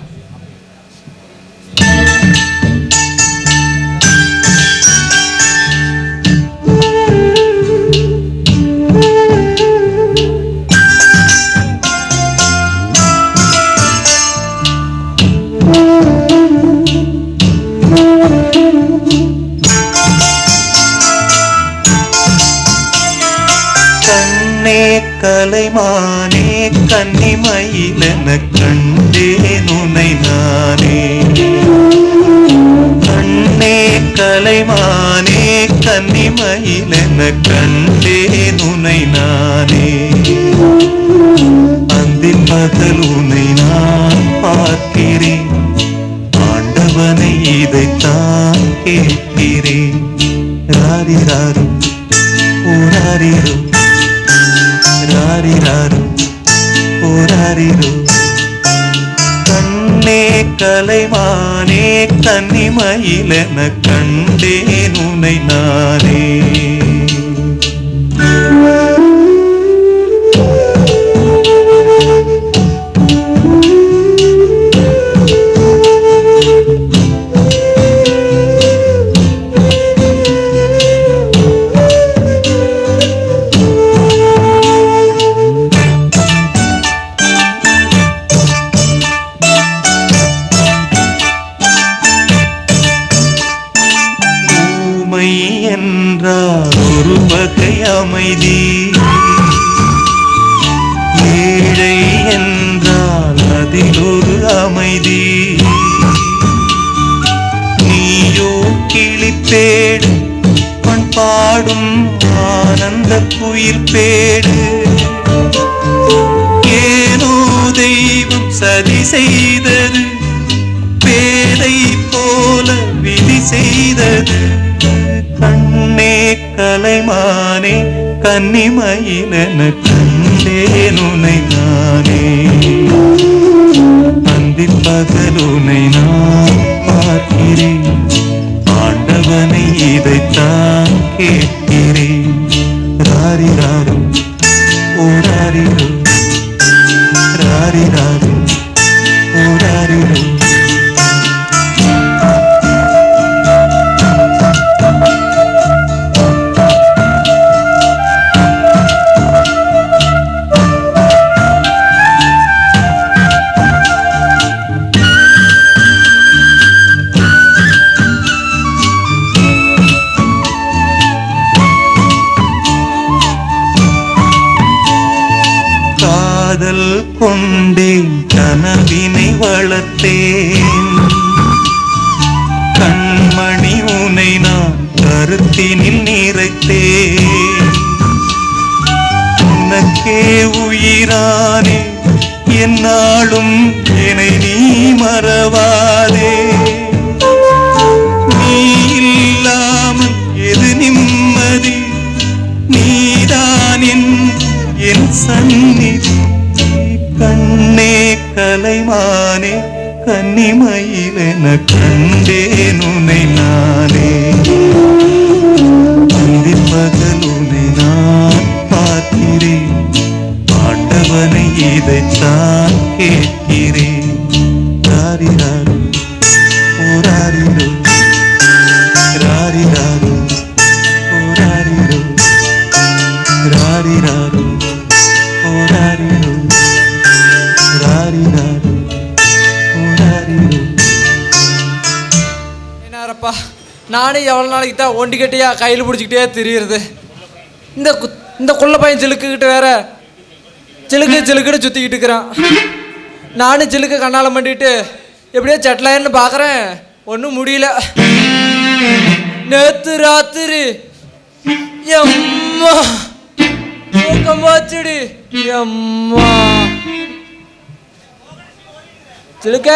[SPEAKER 16] கலைமானே கன்னிமயிலென கண்டேன் உனை நானே. கண்ணே கலைமானே கன்னிமயிலென கண்டேன் உனை நானே. அந்தின் பகல் உனை நான் பார்க்கிறேன், ஆண்டவனை இதைத்தான் கேட்கிறேன். ராரிராரு ஓராரிரோ ராரிராரு ஓராரிரோ. கண்ணே கலைமானே கன்னிமயிலென கண்டேன் உனை நானே. அமைதி, ஏழை என்றால் அதில் ஒரு அமைதி. நீயோ கிளிப்பேடு, பண் பாடும் ஆனந்த குயில் பேடு. ஏனோ தெய்வம் சதி செய்தது, பேதை போல விதி செய்தது. கண்ணே கலைமானே கன்னிமயிலென கண்டேன் உனை நானே. அந்தி பகலுனை நான் பார்க்கிறேன், ஆண்டவனை இதைத்தான் கேட்கிறேன். ராரிராரோ ஓராரிரோ, ராரிராரோ ஓராரிரோ. காதல் கொண்டேன், கனவினை வளர்த்தேன். கண்மணி உனை நான் கருத்தினில் நிறைத்தேன். உனக்கே உயிரானே, என்னாலும் என்னை நீ மறவாதே. நீ இல்லாமல் எது நிம்மதி, நீதான் என் சந்நிதி. கண்ணே கலைமானே கன்னிமயிலென கண்டேன் உனை நானே. அந்தி பகல் உனை நான் பார்க்கிறேன், ஆண்டவனை இதைத்தான் கேட்கிறேன். ராரிராரோ ஓராரிரோ, ராரிராரோ ஓராரிரோ, ராரிராரோ ஓராரிரோ, ராரிராரோ ஓராரிரோ.
[SPEAKER 9] என்னப்பா நானே எவ்வளோ நாளைக்கு தான் ஒண்டி கட்டியா கையில் பிடிச்சிக்கிட்டே திரியிறது. இந்த குள்ள பையன் சிலுக்குக்கிட்ட வேற சிலுக்குன்னு சுற்றிக்கிட்டு இருக்கிறான். நானும் சிலுக்கு கண்ணாலம் பண்ணிட்டு எப்படியோ செட்டலாயின்னு பார்க்குறேன், ஒன்றும் முடியல. நேற்று ராத்திரி எம்மா தூக்கம் போச்சுடி எம்மா. சிலுக்க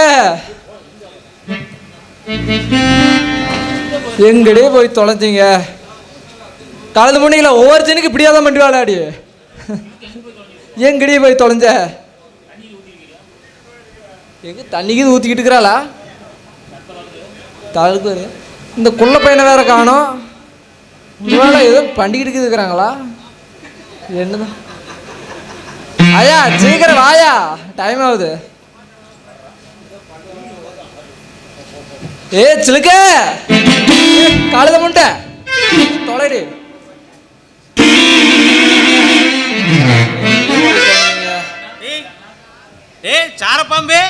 [SPEAKER 9] எங்கடே போய் தொலைச்சிங்க? கலந்து முடியல, ஒவ்வொரு ஜனுக்கு இப்படியாதான் பண்ணி விளையாடி. எங்கடே போய் தொலைஞ்ச? எங்க தண்ணிக்கு ஊற்றிக்கிட்டு இருக்கிறாளா? தழுக்கு இந்த குள்ள பையனை வேற காணோம். ஒருவேளை ஏதோ பண்டிகிட்டு இருக்கிறாங்களா என்னதான்? ஐயா சீக்கிரம் வாயா, டைம் ஆகுது. ஏ சிலுக்க காலத முண்டை தொலைடி.
[SPEAKER 10] டேய் சாரப்பாம்பு,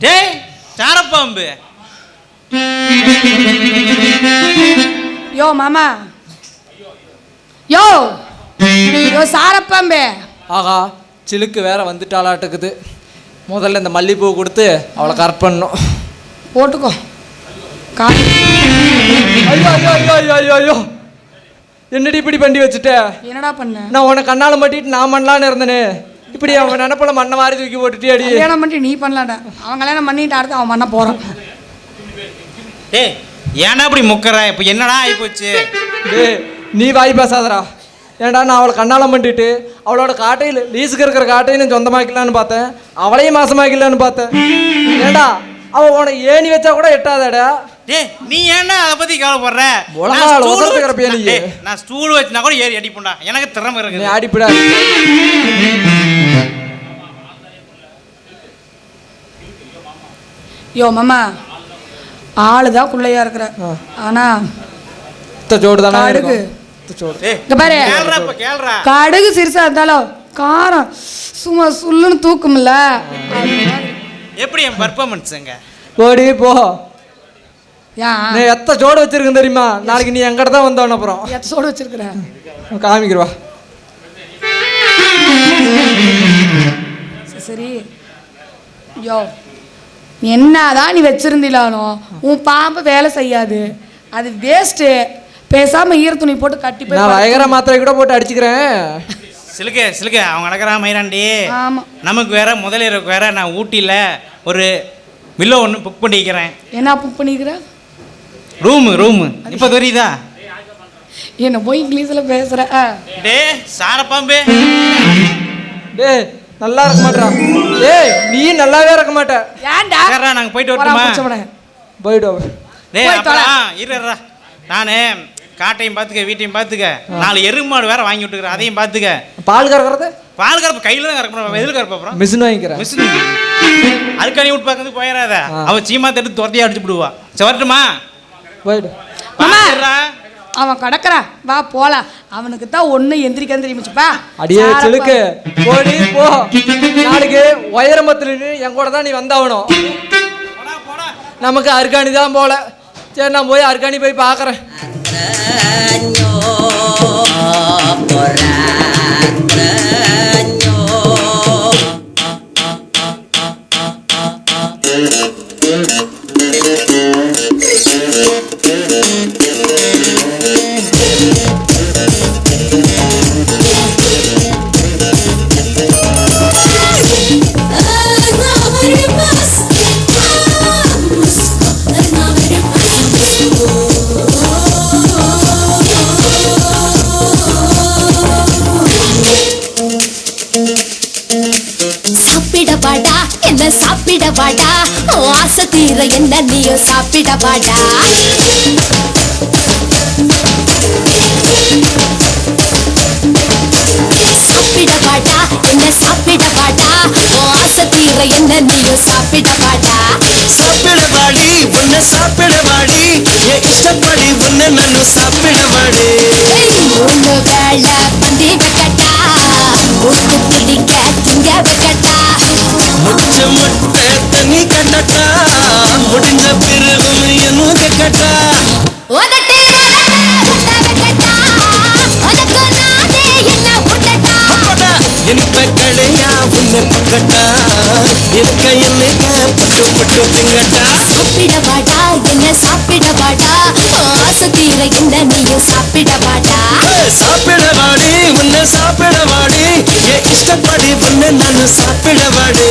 [SPEAKER 10] டேய் சாரப்பாம்பு.
[SPEAKER 2] யோ மாமா, யோ யோ சாரப்பாம்பே.
[SPEAKER 9] ஆகா சிலுக்கு வேற வந்துட்டாளாட்டுக்குது. முதல்ல இந்த மல்லிகைப்பூ கொடுத்து அவளை கரெக்ட் பண்ணணும்.
[SPEAKER 2] போட்டுக்கோ.
[SPEAKER 9] ஐயோ ஐயோ ஐயோ ஐயோ ஐயோ ஐயோ, என்னடி இப்படி பண்ணி வச்சுட்ட?
[SPEAKER 2] என்னடா பண்ண?
[SPEAKER 9] நான் உனக்கு கண்ணால மாட்டிட்டு நான் பண்ணலான்னு இருந்தேனே, இப்படி அவன் நினைப்பல மண்ணை மாதிரி தூக்கி போட்டுட்டே அடி.
[SPEAKER 2] கல்யாணம் பண்ணிட்டு நீ பண்ணலாடா, அவன் கல்யாணம் பண்ணிட்டு அடுத்து அவன் பண்ண போறான்.
[SPEAKER 10] டேய் ஏன்னா இப்படி முக்கற? இப்போ என்னடா ஆயிப்போச்சு?
[SPEAKER 9] டேய் நீ வாய் பேசாதடா. ஏன்டா நான் அவளை கண்ணாலம் பண்ணிட்டு அவளோட காட்டையில் லீஸுக்கு இருக்கிற காட்டையும் சொந்தமாக்கலான்னு பார்த்தேன், அவளையும் மாசமாக்கலான்னு பார்த்தேன். ஏண்டா அவன் உனக்கு ஏணி வச்சா கூட எட்டாதடா.
[SPEAKER 10] டேய் நீ ஏன்னா அதை பத்தி கவலைப்படுற? நான் ஸ்டூல் வச்சுனா கூட ஏறி அடிப்பேன்டா, எனக்கு திறமை இருக்கு.
[SPEAKER 9] நீ அடிப்படா.
[SPEAKER 2] யோ மாமா, ஆளுதான் குள்ளையா இருக்கிற, ஆனா கடுகு பாரு, கடுகு சிறுசா இருந்தாலும் காரம் சும்மா சுள்ளுன்னு தூக்கும்ல.
[SPEAKER 10] எப்படி என் பர்ஃபார்மன்ஸுங்க?
[SPEAKER 9] போடி போ.
[SPEAKER 2] நீ
[SPEAKER 9] எத்த ஜோடு வச்சிருக்கேன் தெரியுமா? நாளைக்கு நீ எங்கிட்ட தான் வந்தவன அப்புறம்
[SPEAKER 2] எத்த ஜோடு வச்சிருக்கிற
[SPEAKER 9] காமிக்கிறவா.
[SPEAKER 2] சரி யோ என்னதான் நீ வச்சிருந்திலானோ உன் பாம்பு வேலை செய்யாது, அது வேஸ்ட்டு. பேசாம ஈர துணி போட்டு கட்டி போய்
[SPEAKER 9] நான் வயகர மாத்திரை கூட போட்டு அடிச்சுக்கிறேன்.
[SPEAKER 10] சிலுக்கு அவங்க நடக்கிறா மயிராண்டி.
[SPEAKER 2] ஆமா
[SPEAKER 10] நமக்கு வேற முதலிரவுக்கு வேற நான் ஊட்டியில் ஒரு வில்லோ ஒன்று புக் பண்ணிக்கிறேன்.
[SPEAKER 2] என்ன புக் பண்ணிக்கிற?
[SPEAKER 10] ரூமு இப்போ தெரியுதா?
[SPEAKER 2] என்ன போய் இங்கிலீஷில் பேசுற?
[SPEAKER 10] டே சாரப்பாம்பே,
[SPEAKER 9] டே நல்லா இருக்க மாட்டான். டேய் நீ நல்லாவே இருக்க மாட்ட.
[SPEAKER 2] ஏன்டா?
[SPEAKER 10] நாங்க போயிட்டு வரட்டுமா?
[SPEAKER 9] போயிட்டு வா.
[SPEAKER 10] டேய் அப்புறம் இருடா, நானு காட்டையும் பார்த்துக்க வீட்டையும் பார்த்துக்க, 4 எருமாடு வேற வாங்கி விட்டுக்கிறேன், அதையும் பார்த்துக்க.
[SPEAKER 9] பால் கறக்கிறது?
[SPEAKER 10] பால் கறப்பு கையில தான் கறக்கணும், எதில் கறப்ப அப்புறம்
[SPEAKER 9] மிஷின் வாங்கிக்கிறேன்.
[SPEAKER 10] மிஷின் அதுக்கானி விட்டு பார்க்கறதுக்கு போயிடாத, அவ சீமா தட்டு துரத்தியா அடிச்சு விடுவா. சரி வரட்டுமா?
[SPEAKER 9] போயிடு.
[SPEAKER 2] அவன் கடக்குறா, வா போலாம். அவனுக்கு தான் ஒண்ணு எந்திரிக்க தெரியுமிச்சுப்பா.
[SPEAKER 9] அடியே சிலுக்கு போடி போ. நாளைக்கு உயரமத்துல என் கூட தான் நீ வந்தாகணும். நமக்கு அர்காணி தான் போல. சரி நான் போய் அர்காணி போய் பார்க்குறேன்.
[SPEAKER 6] சாப்பிடவாடா என்ன சாப்பிடவாடா, ஆசை தீர என்ன நீயோ சாப்பிடவாடா. சாப்பிடவாடா என்ன சாப்பிடவாடா, ஆசை தீர என்ன நீயோ சாப்பிடவாடா.
[SPEAKER 8] சாப்பிடவாடி உன்னை சாப்பிடவாடி, என் இஷ்டப்படி உன்னை நான் சாப்பிடவாடி.
[SPEAKER 6] 3 வேளை பந்தி வைக்கட்டா, ஒட்டு பிடிக்க திங்க வைக்கட்டா.
[SPEAKER 8] முச்ச முட்டை தண்ணி கட்டட்டா, முடிஞ்ச பிறகும் என்ன கட்டா. இனிப்ப கடையா உன்னை பக்கட்டா, இருக்க என்னைக்க பட்டு பட்டு திங்கட்டா.
[SPEAKER 6] சாப்பிடவாடா என்ன சாப்பிடவாடா, ஆசை தீர என்ன நீயும் சாப்பிடவாடா.
[SPEAKER 8] சாப்பிடவாடி உன்னை சாப்பிடவாடி, என் இஷ்டப்படி உன்னை நான் சாப்பிடவாடி.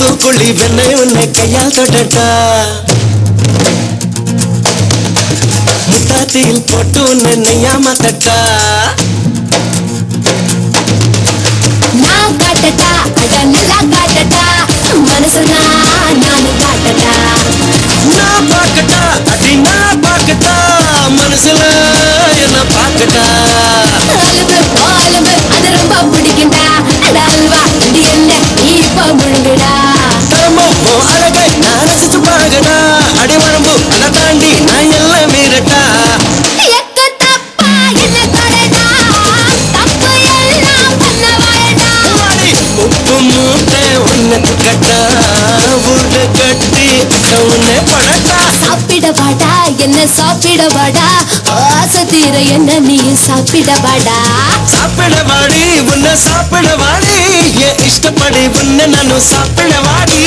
[SPEAKER 8] தூக்குழி வெண்ணை உன்னை கையால் தொடட்டா, முட்டாத்தியில் போட்டு உன்னை நெய்யாம தட்டா.
[SPEAKER 6] நான் காட்டட்டா அட நல்லா காட்டட்டா, மனசுனா நானு காட்டட்டா.
[SPEAKER 8] நான் பார்க்கட்டா அடி நான் பார்க்கட்டா, மனசுல என்ன பார்க்கட்டா.
[SPEAKER 6] அலும்பு அது ரொம்ப பிடிக்குண்டா, அட அல்வா இது என்ன நீ இப்ப முழுங்குடா.
[SPEAKER 8] அழகை நான் ரசிச்சு பாருடா, அடி வரம்பு அதை தாண்டி நான் எல்லாம் மீறட்டா. உப்பு மூட்டை உன்னை கட்டா, வீடு கட்டி உன்னை படட்டா.
[SPEAKER 6] சாப்பிடவாடா என்ன சாப்பிடவாடா, ஆசை தீர என்ன நீ சாப்பிடவாடா.
[SPEAKER 8] சாப்பிடவாடி உன்னை சாப்பிடவாடி, என் இஷ்டப்படி உன்னை நானும் சாப்பிடவாடி.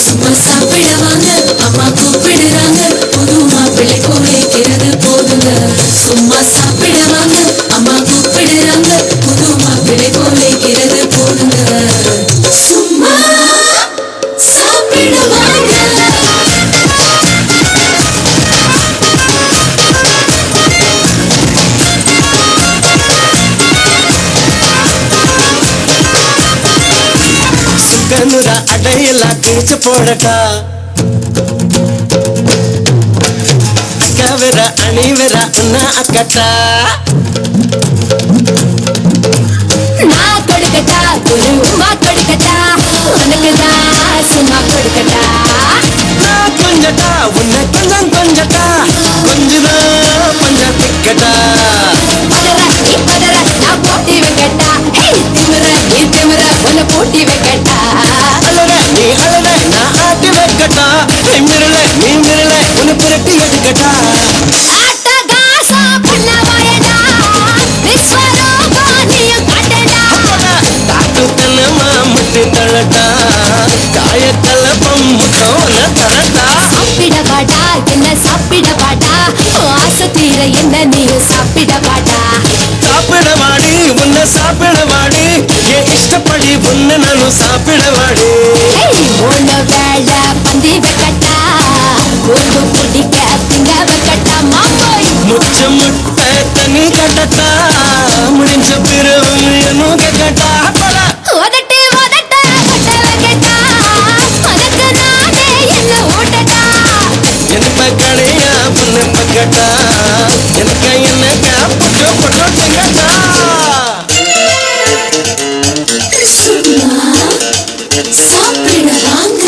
[SPEAKER 15] சும்மா சாப்பிடவாங்க, அம்மா கூப்பிடுறாங்க, புது மாப்பிள்ளை கோவிக்கிறது போதுங்க. சும்மா சாப்பிடவாங்க, அம்மா கூப்பிடுறாங்க, புது மாப்பிள்ளை கோவிக்கிறது போதுங்க. சும்மா சாப்பிடவாங்க.
[SPEAKER 8] வேணுரா அடையெல்லாம் கிழிச்சு போடட்டா அக்கா வேற அணி வேற அண்ணா அக்கட்டா
[SPEAKER 6] நான் கொடுக்கட்டா ஒரு உமா கொடுக்கட்டா உனக்குதான் சும்மா கொடுக்கட்டா
[SPEAKER 8] நான் கொஞ்சட்டா உன்னை கொஞ்சம் கொஞ்சட்டா கொஞ்சதான் கொஞ்சம் திக்கட்டா
[SPEAKER 6] பதற நீ பதற நான் போட்டி வைக்கட்டா திமிர நீ திமிர உன்னை போட்டி வைக்கட்டா
[SPEAKER 8] அழற நீ அழற நான் ஆட்டி வைக்கட்டா மிரள நீ மிரள உன்னை புரட்டி எடுக்கட்டா
[SPEAKER 6] ஆட்டகாசா பண்ண வாயடா விஸ்வரூபா நீயும் காட்டடா
[SPEAKER 8] காட்டு தன்னமா முட்டி தள்ளட்டா காய கலப்பம் முட்டோன தரட்டா
[SPEAKER 6] சாப்பிட வாடா என்ன சாப்பிட வாடா ஆசை தீர என்ன நீயும் சாப்பிட வாடா
[SPEAKER 8] சாப்பிட வாடி உன்னை சாப்பிட வாடி என் இஷ்டப்படி உன்னை நானும் சாப்பிட வாடி
[SPEAKER 6] ஒண்ணு வேலை பந்தி வைக்கட்டா ஒன்று பிடிக்க திங்க வைக்கட்டா மாம்போய்
[SPEAKER 8] முச்ச முட்டை தண்ணி கட்டட்டா முடிஞ்ச பிறகு என்னும் கேட்டா
[SPEAKER 6] உதட்டு உதட்ட கொட்ட வைக்கட்டா உனக்கு நானே என்ன ஊட்டட்டா
[SPEAKER 8] என்ன கடையா பொண்ணு பக்கட்டா எனக்கு என்னக்கா பொட்டு பொட்டு தங்கட்டா
[SPEAKER 6] சாப்பிட வாங்க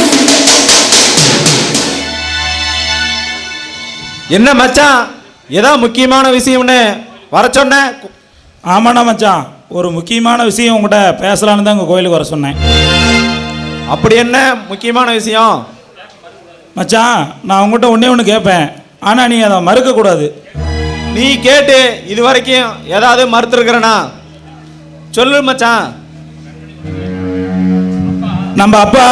[SPEAKER 11] என்ன மச்சான் ஏதோ முக்கியமான விஷயம்னு வர சொன்னேன்.
[SPEAKER 13] ஆமாண்ணா மச்சான், ஒரு முக்கியமான விஷயம் உங்கள்கிட்ட பேசலான்னு தான் உங்கள் கோயிலுக்கு வர சொன்னேன்.
[SPEAKER 11] அப்படி என்ன முக்கியமான விஷயம்?
[SPEAKER 13] மச்சான், நான் உங்கள்கிட்ட ஒன்றே ஒன்று கேட்பேன், ஆனால் நீ அதை மறுக்கக்கூடாது.
[SPEAKER 11] நீ கேட்டு இது வரைக்கும் ஏதாவது மறுத்துருக்கிறனா சொல்லு மச்சான்.
[SPEAKER 13] நம்ம அப்பா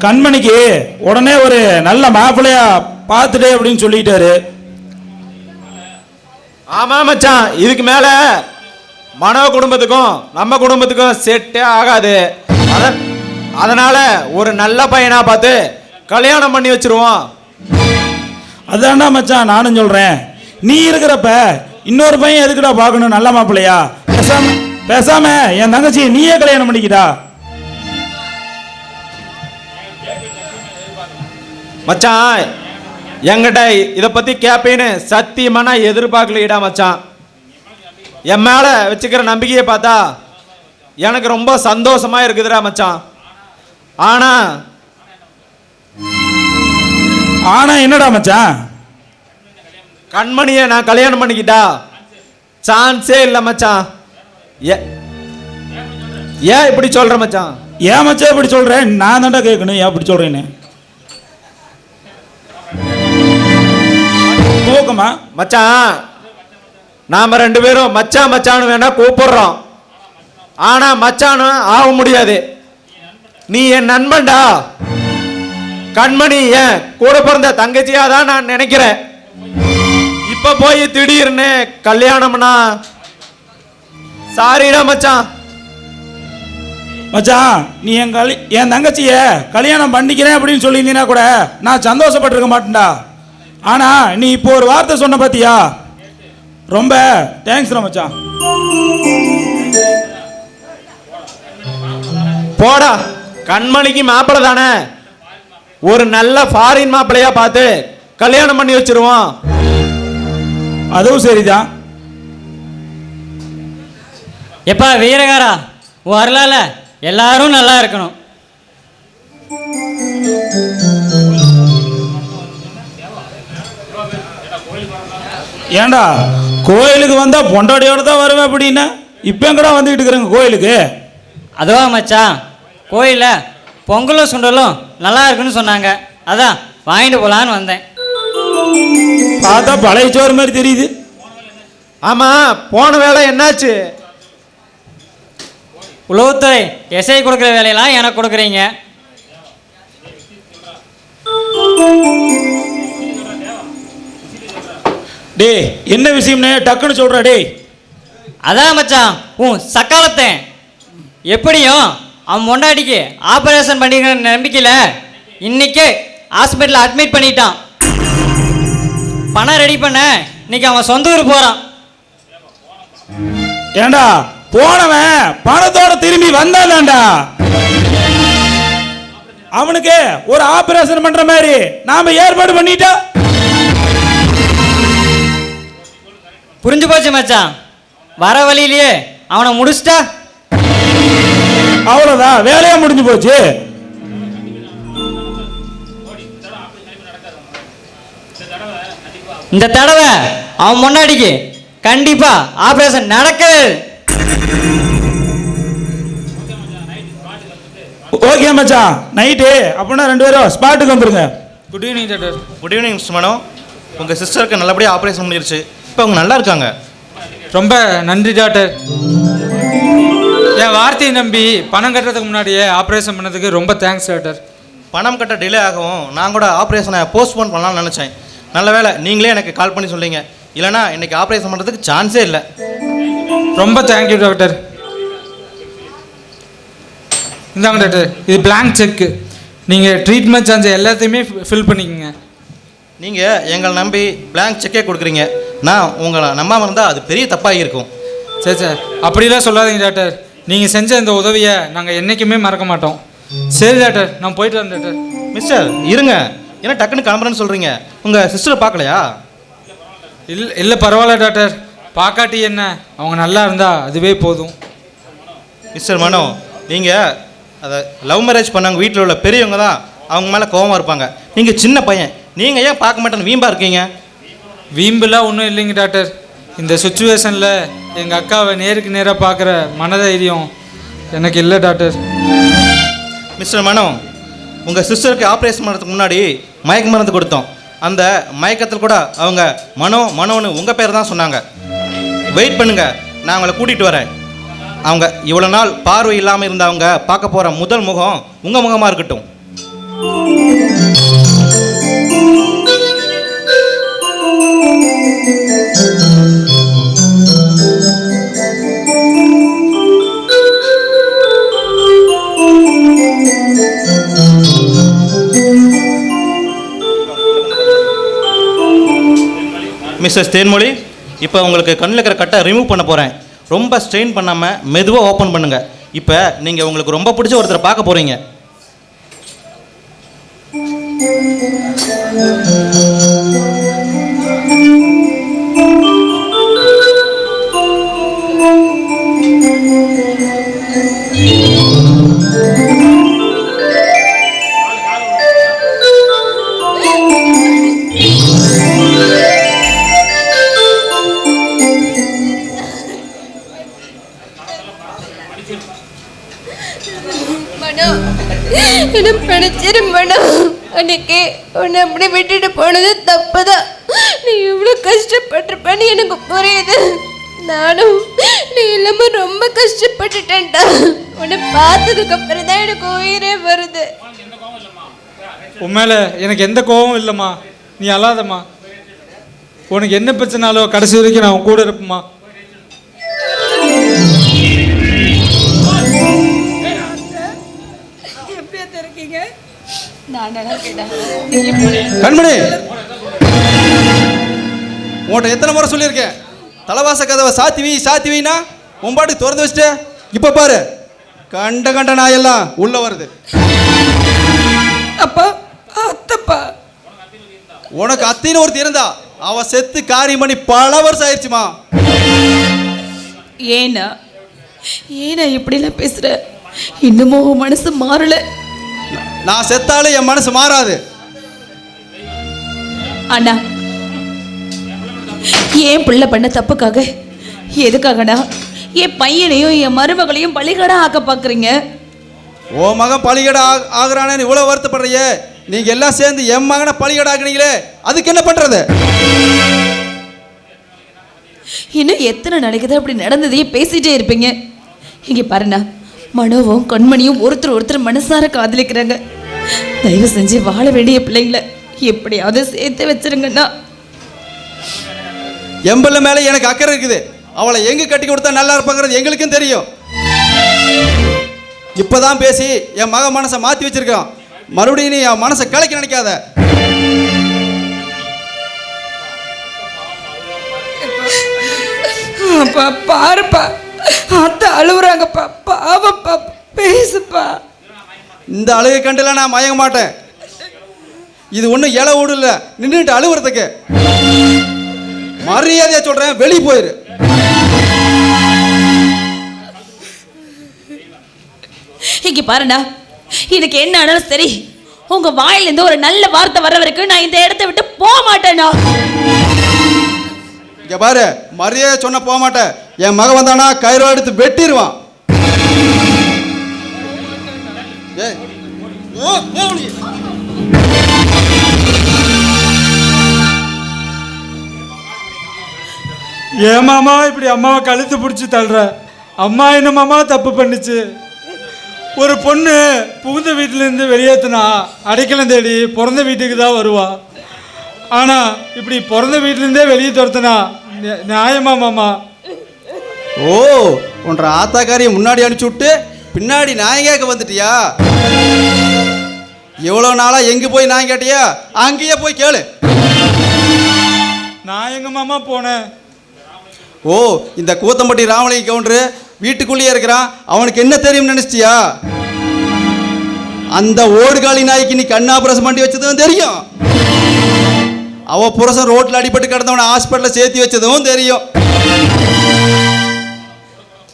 [SPEAKER 13] கண்மணிக்கு உடனே ஒரு நல்ல மாப்பிள்ளையா பார்த்துட்டே அப்படின்னு சொல்லிட்டாரு.
[SPEAKER 11] ஆமா மச்சான், இதுக்கு மேல மனோ குடும்பத்துக்கும் நம்ம குடும்பத்துக்கும் செட்டே ஆகாது. அதனால ஒரு நல்ல பையனா பார்த்து கல்யாணம் பண்ணி வச்சிருவோம்.
[SPEAKER 13] அதான்டா மச்சான் நானும் சொல்றேன். நீ இருக்கிறப்ப இன்னொரு பையன் எதுக்குடா பார்க்கணும் நல்ல மாப்பிள்ளையா? பேசாம என் தங்கச்சி நீயே கல்யாணம் பண்ணிக்கிட்டா.
[SPEAKER 11] மச்சான், என்கிட்ட இதை பத்தி கேப்பேன்னு சத்தியமா நான் எதிர்பார்க்கலடா மச்சான். என் மேல வச்சுக்கிற நம்பிக்கையை பார்த்தா எனக்கு ரொம்ப சந்தோஷமா இருக்குதுடா மச்சான். ஆனா
[SPEAKER 13] என்னடா மச்சான்?
[SPEAKER 11] கண்மணியை நான் கல்யாணம் பண்ணிக்கிட்டா சான்ஸே இல்லை மச்சான். ஏன் இப்படி சொல்ற மச்சான்?
[SPEAKER 13] ஏன் மச்சான் இப்படி சொல்றேன்? நான் தான்டா கேட்கணும் ஏன் இப்படி சொல்றேன்னு. தூக்கமா
[SPEAKER 11] மச்சான், நாம ரெண்டு பேரும் மச்சான் மச்சான்னு வேணா கூப்பிடுறோம், ஆனா மச்சானு ஆக முடியாது. நீ என் நண்பன்டா. கண்மணி ஏன் கூட பிறந்த தங்கச்சியா தான் நான் நினைக்கிறேன். இப்ப போய் திடீர்னு கல்யாணம்னா சாரிடா மச்சான்.
[SPEAKER 13] மச்சான், நீ என் தங்கச்சிய கல்யாணம் பண்ணிக்கிறேன் அப்படின்னு சொல்லியிருந்தீங்கன்னா கூட நான் சந்தோஷப்பட்டிருக்க மாட்டேன்டா. ஆனா நீ இப்போ ஒரு வார்த்தை சொன்ன பாத்தியா, ரொம்ப தேங்க்ஸ்டா மச்சான்.
[SPEAKER 11] போடா, கண்மணிக்கு மாப்பிள்ளை தானே, ஒரு நல்ல ஃபாரின் மாப்பிள்ளையா பார்த்து கல்யாணம் பண்ணி வச்சிருவோம்.
[SPEAKER 13] அதுவும் சரிதான்.
[SPEAKER 14] எப்பா வீரகாரா, உன் அருளால எல்லாரும் நல்லா இருக்கணும்.
[SPEAKER 13] ஏண்டா கோயிலுக்கு வந்தா பொண்டாடியோட தான் வருவேன் அப்படின்னா இப்போ எங்கடா வந்துக்கிட்டு இருக்கிறேங்க கோயிலுக்கு?
[SPEAKER 14] அதுவா மச்சான், கோயிலில் பொங்கலும் சுண்டலும் நல்லா இருக்குன்னு சொன்னாங்க, அதான் வாங்கிட்டு போகலான்னு வந்தேன்.
[SPEAKER 13] பார்த்தா பழைய சோறு மாதிரி தெரியுது.
[SPEAKER 11] ஆமா, போன வேலை என்னாச்சு?
[SPEAKER 14] உளவுத்துறை எஸ்ஐ கொடுக்குற வேலையெல்லாம் எனக்கு கொடுக்குறீங்க.
[SPEAKER 13] டே, என்ன விஷயம்னு டக்குன்னு சொல்ற. டே,
[SPEAKER 14] அதான் மச்சான் உன் சக்காலத்தை எப்படியும் அவன் மொண்டாடிக்கு ஆப்ரேஷன் பண்ணிக்கிற நம்பிக்கையில் இன்னைக்கு ஹாஸ்பிட்டலில் அட்மிட் பண்ணிட்டான். பணம் ரெடி பண்ண இன்னைக்கு அவன் சொந்த ஊர் போகிறான்.
[SPEAKER 13] ஏண்டா போனவன் பணத்தோட திரும்பி வந்தான்டா. அவனுக்கு ஒரு ஆபரேஷன் பண்ற மாதிரி நாம ஏற்பாடு பண்ணிட்டா
[SPEAKER 14] புரிஞ்சு போச்சு மச்சான். வர வழியிலேயே அவனை முடிச்சிட்டா
[SPEAKER 13] அவ்வளவுதான், வேலையா முடிஞ்சு போச்சு.
[SPEAKER 14] இந்த தடவை அவன் முன்னாடிக்கு கண்டிப்பா ஆபரேஷன் நடக்குது.
[SPEAKER 13] ஓகே மச்சான், நைட்டு அப்படின்னா 2 பேரும் ஸ்பாட்டுக்கு வந்துருங்க.
[SPEAKER 1] Good evening doctor.
[SPEAKER 7] Good evening mister Mano. உங்கள் சிஸ்டருக்கு நல்லபடியாக ஆப்ரேஷன் முடிஞ்சிருச்சு. இப்போ அவங்க நல்லா இருக்காங்க.
[SPEAKER 1] ரொம்ப நன்றி டாக்டர். என் வார்த்தையை நம்பி பணம் கட்டுறதுக்கு முன்னாடியே ஆப்ரேஷன் பண்ணதுக்கு ரொம்ப தேங்க்ஸ் டாக்டர்.
[SPEAKER 7] பணம் கட்ட டிலே ஆகவும் நான் கூட ஆப்ரேஷனை போஸ்ட்போன் பண்ணலாம்னு நினச்சேன். நல்ல வேளை நீங்களே எனக்கு கால் பண்ணி சொல்லிங்க. இல்லைனா இன்னைக்கு ஆப்ரேஷன் பண்ணுறதுக்கு சான்ஸே இல்லை.
[SPEAKER 1] ரொம்ப தேங்க்யூ டாக்டர். இந்தாங்க டாக்டர், இது பிளாங்க் செக்கு. நீங்கள் ட்ரீட்மெண்ட் சார்ஜ் எல்லாத்தையுமே ஃபில் பண்ணிக்கோங்க.
[SPEAKER 7] நீங்கள் எங்களை நம்பி பிளாங்க் செக்கே கொடுக்குறீங்க. நான் உங்களை நம்பாமல் இருந்தால் அது பெரிய தப்பாக இருக்கும்.
[SPEAKER 1] சரி சார், அப்படிலாம் சொல்லாதீங்க டாக்டர். நீங்கள் செஞ்ச இந்த உதவியை நாங்கள் என்றைக்குமே மறக்க மாட்டோம். சரி டாக்டர், நான் போயிட்டு வரேன் டாக்டர்.
[SPEAKER 7] மிஸ்டர் இருங்க, என்ன டக்குன்னு கிளம்புறேன்னு சொல்கிறீங்க? உங்கள் சிஸ்டரை பார்க்கலையா?
[SPEAKER 1] இல்லை பரவாயில்ல டாக்டர், பார்க்காட்டி என்ன, அவங்க நல்லா இருந்தால் அதுவே போதும்.
[SPEAKER 7] மிஸ்டர் மனோ, நீங்கள் அதை லவ் மேரேஜ் பண்ணவங்க வீட்டில் உள்ள பெரியவங்க தான் அவங்க மேலே கோபமாக இருப்பாங்க. நீங்கள் சின்ன பையன், நீங்கள் ஏன் பார்க்க மாட்டேன்னு வீம்பாக இருக்கீங்க?
[SPEAKER 1] வீம்புலாம் ஒன்றும் இல்லைங்க டாக்டர். இந்த சுச்சுவேஷனில் எங்கள் அக்காவை நேருக்கு நேராக பார்க்குற மனதைரியம் எனக்கு இல்லை டாக்டர்.
[SPEAKER 7] மிஸ்டர் மனோ, உங்கள் சிஸ்டருக்கு ஆப்ரேஷன் பண்ணுறதுக்கு முன்னாடி மயக்க மருந்து கொடுத்தோம். அந்த மயக்கத்தில் கூட அவங்க மனோன்னு உங்கள் பேர் தான் சொன்னாங்க. வெயிட் பண்ணுங்கள், நான் அவங்கள கூட்டிகிட்டு வரேன். அவங்க இவ்வளோ நாள் பார்வை இல்லாமல் இருந்தவங்க பார்க்க போகிற முதல் முகம் உங்கள் முகமாக இருக்கட்டும். மிஸ்ஸஸ் தேன்மொழி, இப்போ உங்களுக்கு கண்ணில் இருக்கிற கட்டை ரிமூவ் பண்ண போகிறேன். ரொம்ப ஸ்ட்ரெயின் பண்ணாமல் மெதுவாக ஓப்பன் பண்ணுங்கள். இப்போ நீங்கள் உங்களுக்கு ரொம்ப பிடிச்ச ஒருத்தரை பார்க்க போகிறீங்க.
[SPEAKER 6] மனோ, என்ன படிச்சிரு மனோ. அன்னைக்கு உன்னை அப்படி விட்டுட்டு போனது தப்பு தான். நீ இவ்வளோ கஷ்டப்பட்டிருப்பேன்னு எனக்கு புரியுது. நானும் நீ இல்லாம ரொம்ப கஷ்டப்பட்டுட்டேன்டா. உன்னை பார்த்ததுக்கு அப்புறம் தான் எனக்கு உயிரே வருது.
[SPEAKER 1] உண்மையில எனக்கு எந்த கோபமும் இல்லைம்மா, நீ அழாதம்மா. உனக்கு என்ன பிரச்சனாலோ கடைசி வரைக்கும் நான் உன் கூட இருப்பேம்மா.
[SPEAKER 12] கண்மணி, உன்கிட்ட எத்தனை முறை சொல்லியிருக்கேன், தலைவாச கதவை சாத்தி வைனா உன் பாட்டுக்கு திறந்து வச்சுட்டு இப்போ பாரு கண்ட நாயெல்லாம் உள்ள வருது.
[SPEAKER 2] அப்பா, அத்தப்பா,
[SPEAKER 12] உனக்கு அத்தின்னு ஒருத்தி இருந்தா அவ செத்து காரியம் பண்ணி பல வருஷம் ஆயிடுச்சுமா.
[SPEAKER 2] ஏனா இப்படிலாம் பேசுற? இன்னமும் உன் மனசு மாறல.
[SPEAKER 12] நான் செத்தாலும் என் மனசு மாறாது.
[SPEAKER 2] அண்ணா, ஏன் பிள்ளை பண்ண தப்புக்காக எதுக்காகண்ணா என் பையனையும் என் மருமகளையும் பலிகடா ஆக்க பாக்குறீங்க?
[SPEAKER 12] ஓ மகன் பலிகடா ஆகுறானே இவ்வளவு வருத்தப்படுறியே, நீங்க எல்லாம் சேர்ந்து என் மகனை பலிகடா ஆக்குனீங்களே, அதுக்கு என்ன பண்றது?
[SPEAKER 2] இன்னும் எத்தனை நாளைக்கு தான் அப்படி நடந்ததையே பேசிட்டே இருப்பீங்க? இங்க பாருண்ணா, மனோவும் கண்மணியும் ஒருத்தர் மனசார காதலிக்கிறாங்க. தயவு செஞ்சு வாழ வேண்டிய பிள்ளைங்களை எப்படியாவது சேர்த்து வச்சிருங்கண்ணா.
[SPEAKER 12] எம்பல்ல மேல எனக்கு அக்கறை இருக்குது. அவளை எங்க கட்டி கொடுத்தா நல்லா இருப்பாங்கிறது எங்களுக்கும் தெரியும். இப்பதான் பேசி என் மக மனசை மாத்தி வச்சிருக்கான். மறுபடியும் நீ என் மனசை கலைக்க நினைக்காத.
[SPEAKER 2] அப்பா பாருப்பா, அத்தை அழுவுறாங்கப்பா, பாவப்பா, பேசுப்பா.
[SPEAKER 12] இந்த அழுகை கண்டுலாம் நான் மயங்க மாட்டேன். இது ஒன்றும் இலை ஓடு இல்லை நின்றுட்டு அழுவுறதுக்கு. மரியாதையா சொல்றேன், வெளியே போயிரு.
[SPEAKER 2] இங்க பாருண்ணா, எனக்கு என்ன ஆனாலும் சரி, உங்க வாயிலிருந்து ஒரு நல்ல வார்த்தை வர வரைக்கும் நான் இந்த இடத்தை விட்டு போக மாட்டேனா.
[SPEAKER 12] இங்க பாரு, மரியாதை சொன்ன போக மாட்டேன். என் மகன் வந்தானா கயிறு எடுத்து வெட்டிடுவான்.
[SPEAKER 1] ஏன் மாமா இப்படி அம்மாவை கழுத்து பிடிச்சி தள்ளுற? அம்மா என்ன மாமா தப்பு பண்ணுச்சு? ஒரு பொண்ணு புகுந்த வீட்டிலேருந்து வெளியேற்றினா அடைக்கலம் தேடி பிறந்த வீட்டுக்கு தான் வருவா. ஆனால் இப்படி பிறந்த வீட்டிலேருந்தே வெளியே துரத்துனா நியாயமா மாமா?
[SPEAKER 12] ஓ, உன்ற ஆத்தாக்காரியை முன்னாடி அனுப்பிச்சு விட்டு பின்னாடி நாயம் கேட்க வந்துட்டியா? எவ்வளோ நாளாக எங்கே போய் நாயம் கேட்டியா? அங்கேயே போய் கேளு.
[SPEAKER 1] நான் எங்க மாமா போனேன்?
[SPEAKER 12] ஓ, இந்த கூத்தம்பட்டி ராமலிங்க கவுண்டரு வீட்டுக்குள்ளேயே இருக்கிறான், அவனுக்கு என்ன தெரியும் நினைச்சிட்டியா? அந்த ஓடுகாலி நாய்க்கு நீ கண்ணாபுரசம் பண்ணி வச்சதும் தெரியும். அவ புருஷன் ரோட்ல அடிபட்டு கிடந்தவனை ஹாஸ்பிட்டலில் சேர்த்து வச்சதும் தெரியும்.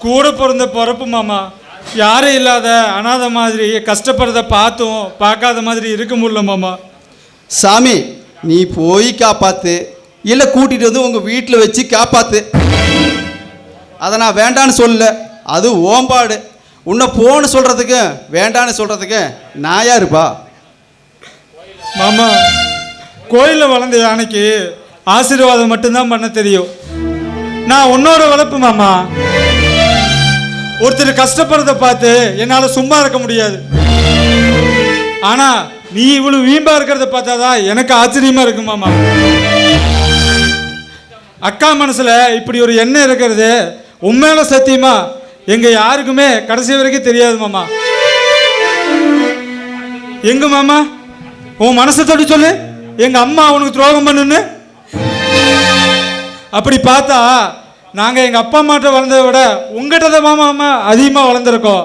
[SPEAKER 1] கூட பிறந்த பிறப்பு மாமா, யாரும் இல்லாத அனாதை மாதிரி கஷ்டப்படுறத பார்த்தும் பார்க்காத மாதிரி இருக்க முடியல மாமா.
[SPEAKER 12] சாமி, நீ போய் காப்பாத்து, இல்லை கூட்டிட்டு வந்து உங்க வீட்டில் வச்சு காப்பாத்து. அதை நான் வேண்டான்னு சொல்ல, அது ஓம்பாடு. உன்னை போன்னு சொல்றதுக்கு வேண்டான்னு சொல்றதுக்கு நான் யாருப்பா?
[SPEAKER 1] மாமா, கோயிலில் வளர்ந்த யானைக்கு ஆசீர்வாதம் மட்டும்தான் பண்ண தெரியும். நான் உன்னோட வளர்ப்பு மாமா. ஒருத்தர் கஷ்டப்படுறத பார்த்து என்னால் சும்மா இருக்க முடியாது. ஆனால் நீ இவ்வளவு வீம்பா இருக்கிறத பார்த்தாதான் எனக்கு ஆச்சரியமா இருக்கு மாமா. அக்கா மனசுல இப்படி ஒரு எண்ணம் இருக்கிறது உண்மையில சத்தியமா எங்க யாருக்குமே கடைசி வரைக்கும் தெரியாது மாமா. எங்க மாமா உன் மனசை தொட்டு சொல்லு, எங்க அம்மா அவனுக்கு துரோகம் பண்ணுன்னு. அப்படி பார்த்தா நாங்க எங்க அப்பா அம்மாட்ட வளர்ந்ததை விட உங்ககிட்ட தான் மாமா அம்மா அதிகமா வளர்ந்துருக்கோம்.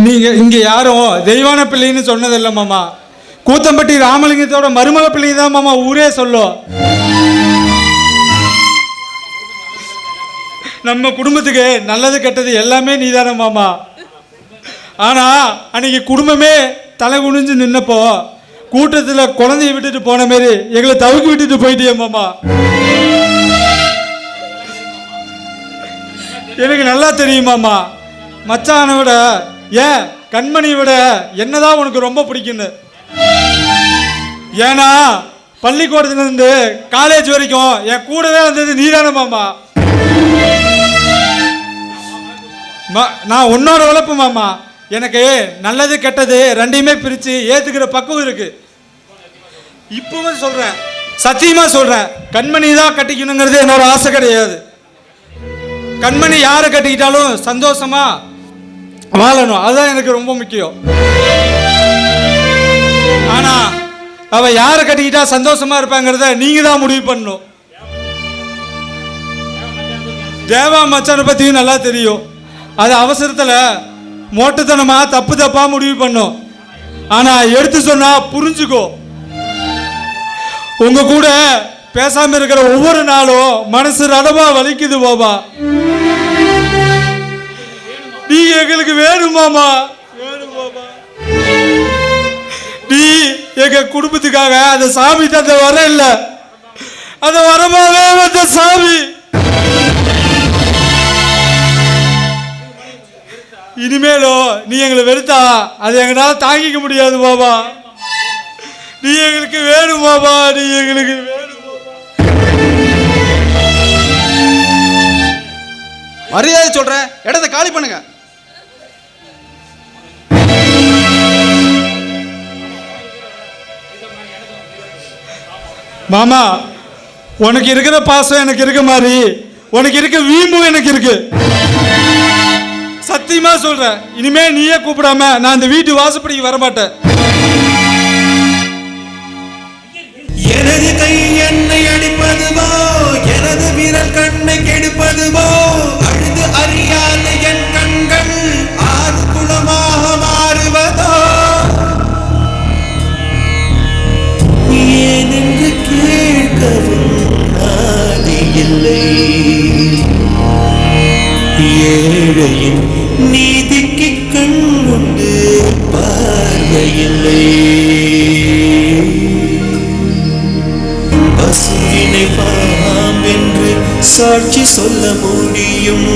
[SPEAKER 1] நீங்க இங்க யாரும் தெய்வான பிள்ளைன்னு சொன்னதில்லை மாமா. கூத்தம்பட்டி ராமலிங்கத்தோட மருமக பிள்ளை தான் மாமா ஊரே சொல்லும். நம்ம குடும்பத்துக்கு நல்லது கெட்டது எல்லாமே நீதானே மாமா. ஆனா அன்னைக்கு குடும்பமே தலை குனிஞ்சு நின்னப்போ கூட்டத்தில் குழந்தைய விட்டுட்டு போன மாதிரி எங்களை தவிக்கி விட்டுட்டு போயிட்டே மாமா. எனக்கு நல்லா தெரியும் மாமா, மச்சானை விட ஏன் கண்மணியை விட என்னதான் உனக்கு ரொம்ப பிடிக்குன்னு. ஏன்னா பள்ளிக்கூடத்துலேருந்து காலேஜ் வரைக்கும் என் கூடவே வந்தது நீதானே மாமா. நான் உன்னோட வளர்ப்பு மாமா. எனக்கு நல்லது கெட்டது ரெண்டையுமே பிரித்து ஏற்றுக்கிற பக்குவம் இருக்கு. இப்பவும் சொல்கிறேன், சத்தியமா சொல்கிறேன், கண்மணி தான் கட்டிக்கணுங்கிறது என்னோட ஆசை கிடையாது. கண்மணி யாரை கட்டிக்கிட்டாலும் சந்தோஷமா வாழணும், அதுதான் எனக்கு ரொம்ப முக்கியம். ஆனா அவ யாரை கட்டிக்கிட்டா சந்தோஷமா இருப்பாங்கிறத நீங்க தான் முடிவு பண்ணணும். தேவா மச்சானை பத்தியும் நல்லா தெரியும். அது அவசரத்துல மோட்டுத்தனமா தப்பு தப்பா முடிவு பண்ணும். ஆனா எடுத்து சொன்னா புரிஞ்சுக்கோ. உங்க கூட பேசாம இருக்கிற ஒவ்வொரு நாளும் மனசு ரடமா வலிக்குது பாபா. நீ எங்களுக்கு வேணும் மாமா, வேணும் மாமா. நீ எங்க குடும்பத்துக்காக அந்த சாமி தந்த வர இல்ல, அந்த வரமாவே வந்த சாமி. இனிமேலும் நீ எங்களை வெறுத்தா அது எங்களால தாங்கிக்க முடியாது பாபா. நீ எங்களுக்கு வேணும் பாபா, நீ எங்களுக்கு வேணும்.
[SPEAKER 12] மரியாதை சொல்றேன், இடத்தை காலி பண்ணுங்க.
[SPEAKER 1] மாமா, உனக்கு இருக்கிற பாசம் எனக்கு இருக்க மாதிரி உனக்கு இருக்க வீம்பும் எனக்கு இருக்கு. சத்தியமா சொல்றேன், இனிமே நீயே கூப்பிடாம நான் இந்த வீட்டு வாசப்படிக்கு வரமாட்டேன்.
[SPEAKER 8] எனது கை என்னை அடிப்பதுவோ மின்னல் கண்ணை கெடுப்பதுவோ அழுது அறியாத என் கண்கள் ஆறு குளமாக மாறுவதோ ஏனென்று கேட்கவும் நாதி இல்லை ஏழையின் நீதிக்கு கண் உண்டு பார்வையில்லை பசுவினை பாம்பென்று சாட்சி சொல்ல முடியும்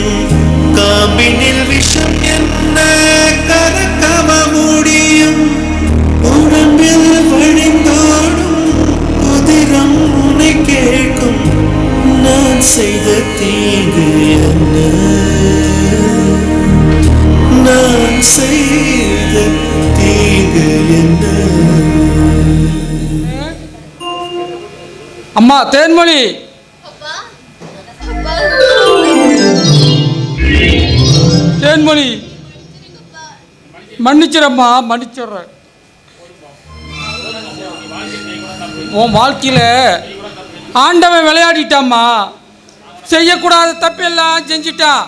[SPEAKER 8] காம்பினில் விஷம் என்ன கறக்கவ முடியும் உடம்பில் வழிந்தோடும் உதிரம் உன்னை கேட்கும் நான் செய்த தீங்கு என்ன நான் செய்த தீங்கு என்ன
[SPEAKER 3] அம்மா தேன்மொழி, தேன்மொழி மன்னிச்சிடம்மா, மன்னிச்சிடுறேன். உன் வாழ்க்கையில ஆண்டவன் விளையாடிட்டாம்மா. செய்யக்கூடாத தப்பெல்லாம் செஞ்சிட்டான்.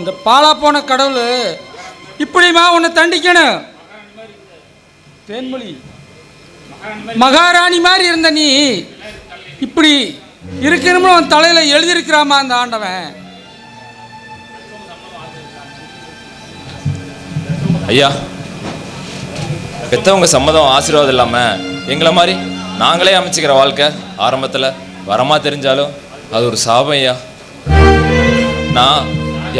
[SPEAKER 3] இந்த பாலா போன கடவுள் இப்படிமா உன்னை தண்டிக்கணும். தேன்மொழி, மகாராணி மாதிரி இருந்த நீ இப்படி இருக்கணும்னு உன் தலையில எழுதியிருக்கிறாமா அந்த ஆண்டவன்.
[SPEAKER 5] ஐயா, பெற்றவங்க சம்மதம் ஆசீர்வாதம் இல்லாமல் எங்களை மாதிரி நாங்களே அமைச்சிக்கிற வாழ்க்கை ஆரம்பத்தில் வரமா தெரிஞ்சாலும் அது ஒரு சாபம் ஐயா. நான்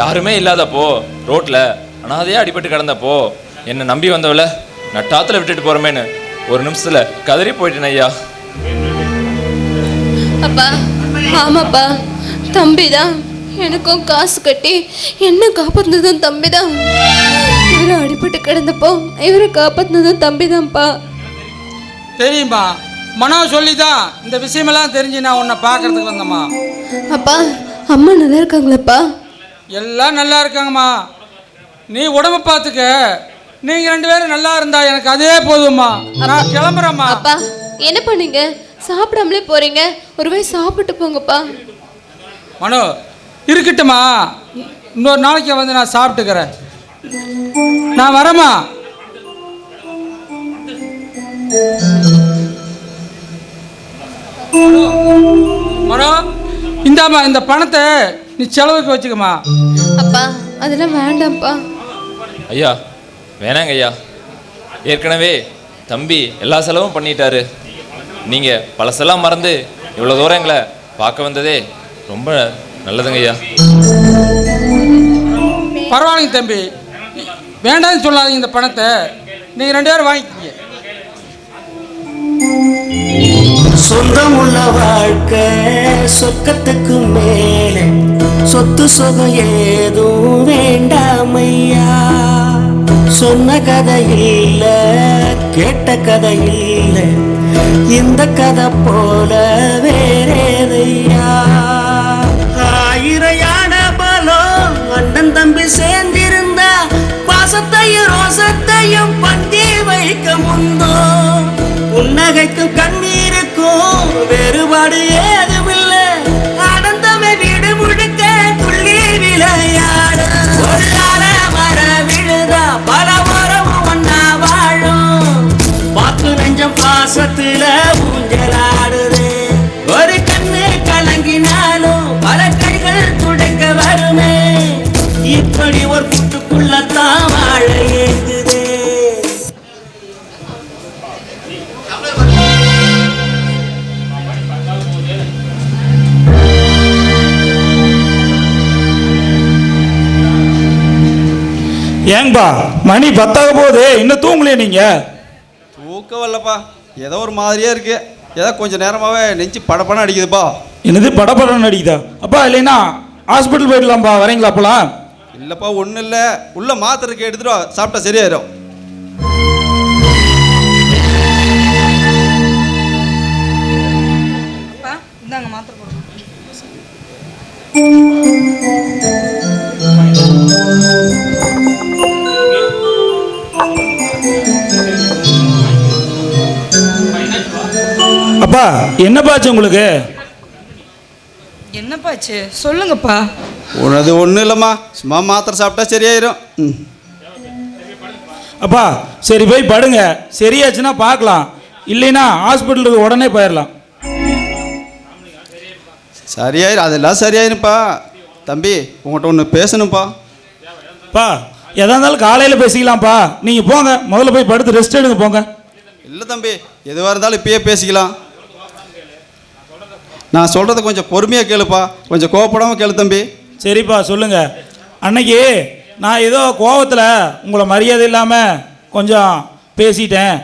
[SPEAKER 5] யாருமே இல்லாதப்போ ரோட்டில் அனாதையாக அடிபட்டு கிடந்தப்போ என்னை நம்பி வந்தவளை நட்டாத்தில் விட்டுட்டு போகிறோமேன்னு ஒரு நிமிஷத்தில் கதறி போயிட்டேன் ஐயா.
[SPEAKER 6] அப்பா, ஆமாப்பா, தம்பி தான் எனக்கும் காசு கட்டி என்ன காப்பாற்றினதும் தம்பி தான். இவரை அடிபட்டு கிடந்தப்போ இவரை காப்பாற்றினதும் தம்பி தான்ப்பா.
[SPEAKER 3] தெரியுமா, மனோ சொல்லிதான் இந்த விஷயமெல்லாம் தெரிஞ்சு நான் உன்னை பார்க்கறதுக்கு வந்தம்மா.
[SPEAKER 6] அப்பா, அம்மா நல்லா இருக்காங்களாப்பா?
[SPEAKER 3] எல்லாம் நல்லா இருக்காங்கம்மா. நீ உடம்பு பார்த்துக்க. நீங்க ரெண்டு பேரும் நல்லா இருந்தா எனக்கு அதே போதும்மா. நான் கிளம்புறேம்மா.
[SPEAKER 6] அப்பா, என்ன பண்ணீங்க? சாப்பிடாமலே போறீங்க. ஒரு வாய் சாப்பிட்டு போங்கப்பா.
[SPEAKER 3] மனோ இருக்கட்டுமா, இன்னொரு நாளைக்கு வந்து நான் சாப்பிட்டுக்கிறேன். நான் வரேம்மா. மனோ, இந்தாம்மா, இந்த பணத்தை நீ செலவுக்கு வச்சுக்கம்மா.
[SPEAKER 6] அப்பா, அதெல்லாம் வேண்டாம்ப்பா.
[SPEAKER 5] ஐயா வேணாங்க ஐயா, ஏற்கனவே தம்பி எல்லா செலவும் பண்ணிட்டாரு. நீங்கள் பழசெல்லாம் மறந்து இவ்வளோ தூரம் எங்களை பார்க்க வந்ததே ரொம்ப நல்லதுங்க ஐயா.
[SPEAKER 3] பரவாயில்லைங்க தம்பி, வேண்டாம்னு சொல்லாதீங்க. இந்த பணத்தை நீங்கள் ரெண்டு பேரும் வாங்கிக்கிங்க.
[SPEAKER 8] சொந்தம் உள்ள வாழ்க்கை சொர்க்கத்துக்கு மேலே சொத்து சுகம் ஏதும் வேண்டாமையா. சொன்ன கதை இல்ல, கேட்ட கதை இல்ல, இந்த கதை போல வேறேதையா. ஆயிரையான பலம் அண்ணன் தம்பி சேர்ந்திருந்தா பாசத்தையும் ரோசத்தையும் பந்தி வைக்க முந்தோ. புன்னகைக்கும் கண்ணீருக்கும் வேறுபாடு ஏதுமில்லை. அடந்தவை வீடு முழுக்க துள்ளி விளையாட. ஒரு மர விழுதா பல உறவும் ஒன்னா வாழும். பாக்கு நெஞ்சம் பாசத்துல ஊஞ்சலாடுது. ஒரு கண்ணு கலங்கினாலும் பல கைகள் துடைக்க வருமே. இப்படி ஒரு கூட்டுக்குள்ளத்தான் வாழ ஏங்குது.
[SPEAKER 13] ஏங்கப்பா, மணி 10 போகுது, இன்னும் தூங்கலையே நீங்க?
[SPEAKER 12] தூக்கம் வரலப்பா, ஏதோ ஒரு மாதிரியா இருக்கு. ஏதோ கொஞ்சம் நேரமாவே நெஞ்சு படப்படம் அடிக்குதுப்பா.
[SPEAKER 13] என்னது படப்படம் அடிக்குதா? அப்பா இல்லைன்னா ஹாஸ்பிட்டல் போயிடலாம்ப்பா, வரீங்களா அப்பலாம்?
[SPEAKER 12] இல்லைப்பா, ஒன்றும் இல்லை, உள்ள மாத்திரைக்கு எடுத்துட்டு வா, சாப்பிட்டா சரியாயிரும்.
[SPEAKER 4] இந்தாங்க மாத்திரை போடுங்க.
[SPEAKER 13] அப்பா என்னப்பாச்சு உங்களுக்கு?
[SPEAKER 4] என்னப்பாச்சு சொல்லுங்கப்பா.
[SPEAKER 12] உனது ஒன்றும் இல்லைம்மா, சும்மா மாத்திரை சாப்பிட்டா சரியாயிரும். ம்.
[SPEAKER 13] அப்பா சரி போய் படுங்க, சரியாச்சுன்னா பார்க்கலாம், இல்லைன்னா ஹாஸ்பிட்டலுக்கு உடனே போயிடலாம்.
[SPEAKER 12] சரியாயிரும், அதெல்லாம் சரியாயிருப்பா. தம்பி உங்கள்கிட்ட ஒன்று பேசணும்ப்பா.
[SPEAKER 13] பா எதா இருந்தாலும் காலையில் பேசிக்கலாம்ப்பா, நீங்கள் போங்க, முதல்ல போய் படுத்து ரெஸ்ட் எடுங்க போங்க.
[SPEAKER 12] இல்லை தம்பி, எதுவாக இருந்தாலும் இப்பயே பேசிக்கலாம். நான் சொல்கிறத கொஞ்சம் பொறுமையாக கேளுப்பா, கொஞ்சம் கோவப்படாமல் கேளு தம்பி.
[SPEAKER 13] சரிப்பா சொல்லுங்க. அன்னைக்கு நான் ஏதோ கோவத்தில் உங்களை மரியாதை இல்லாமல் கொஞ்சம் பேசிட்டேன்,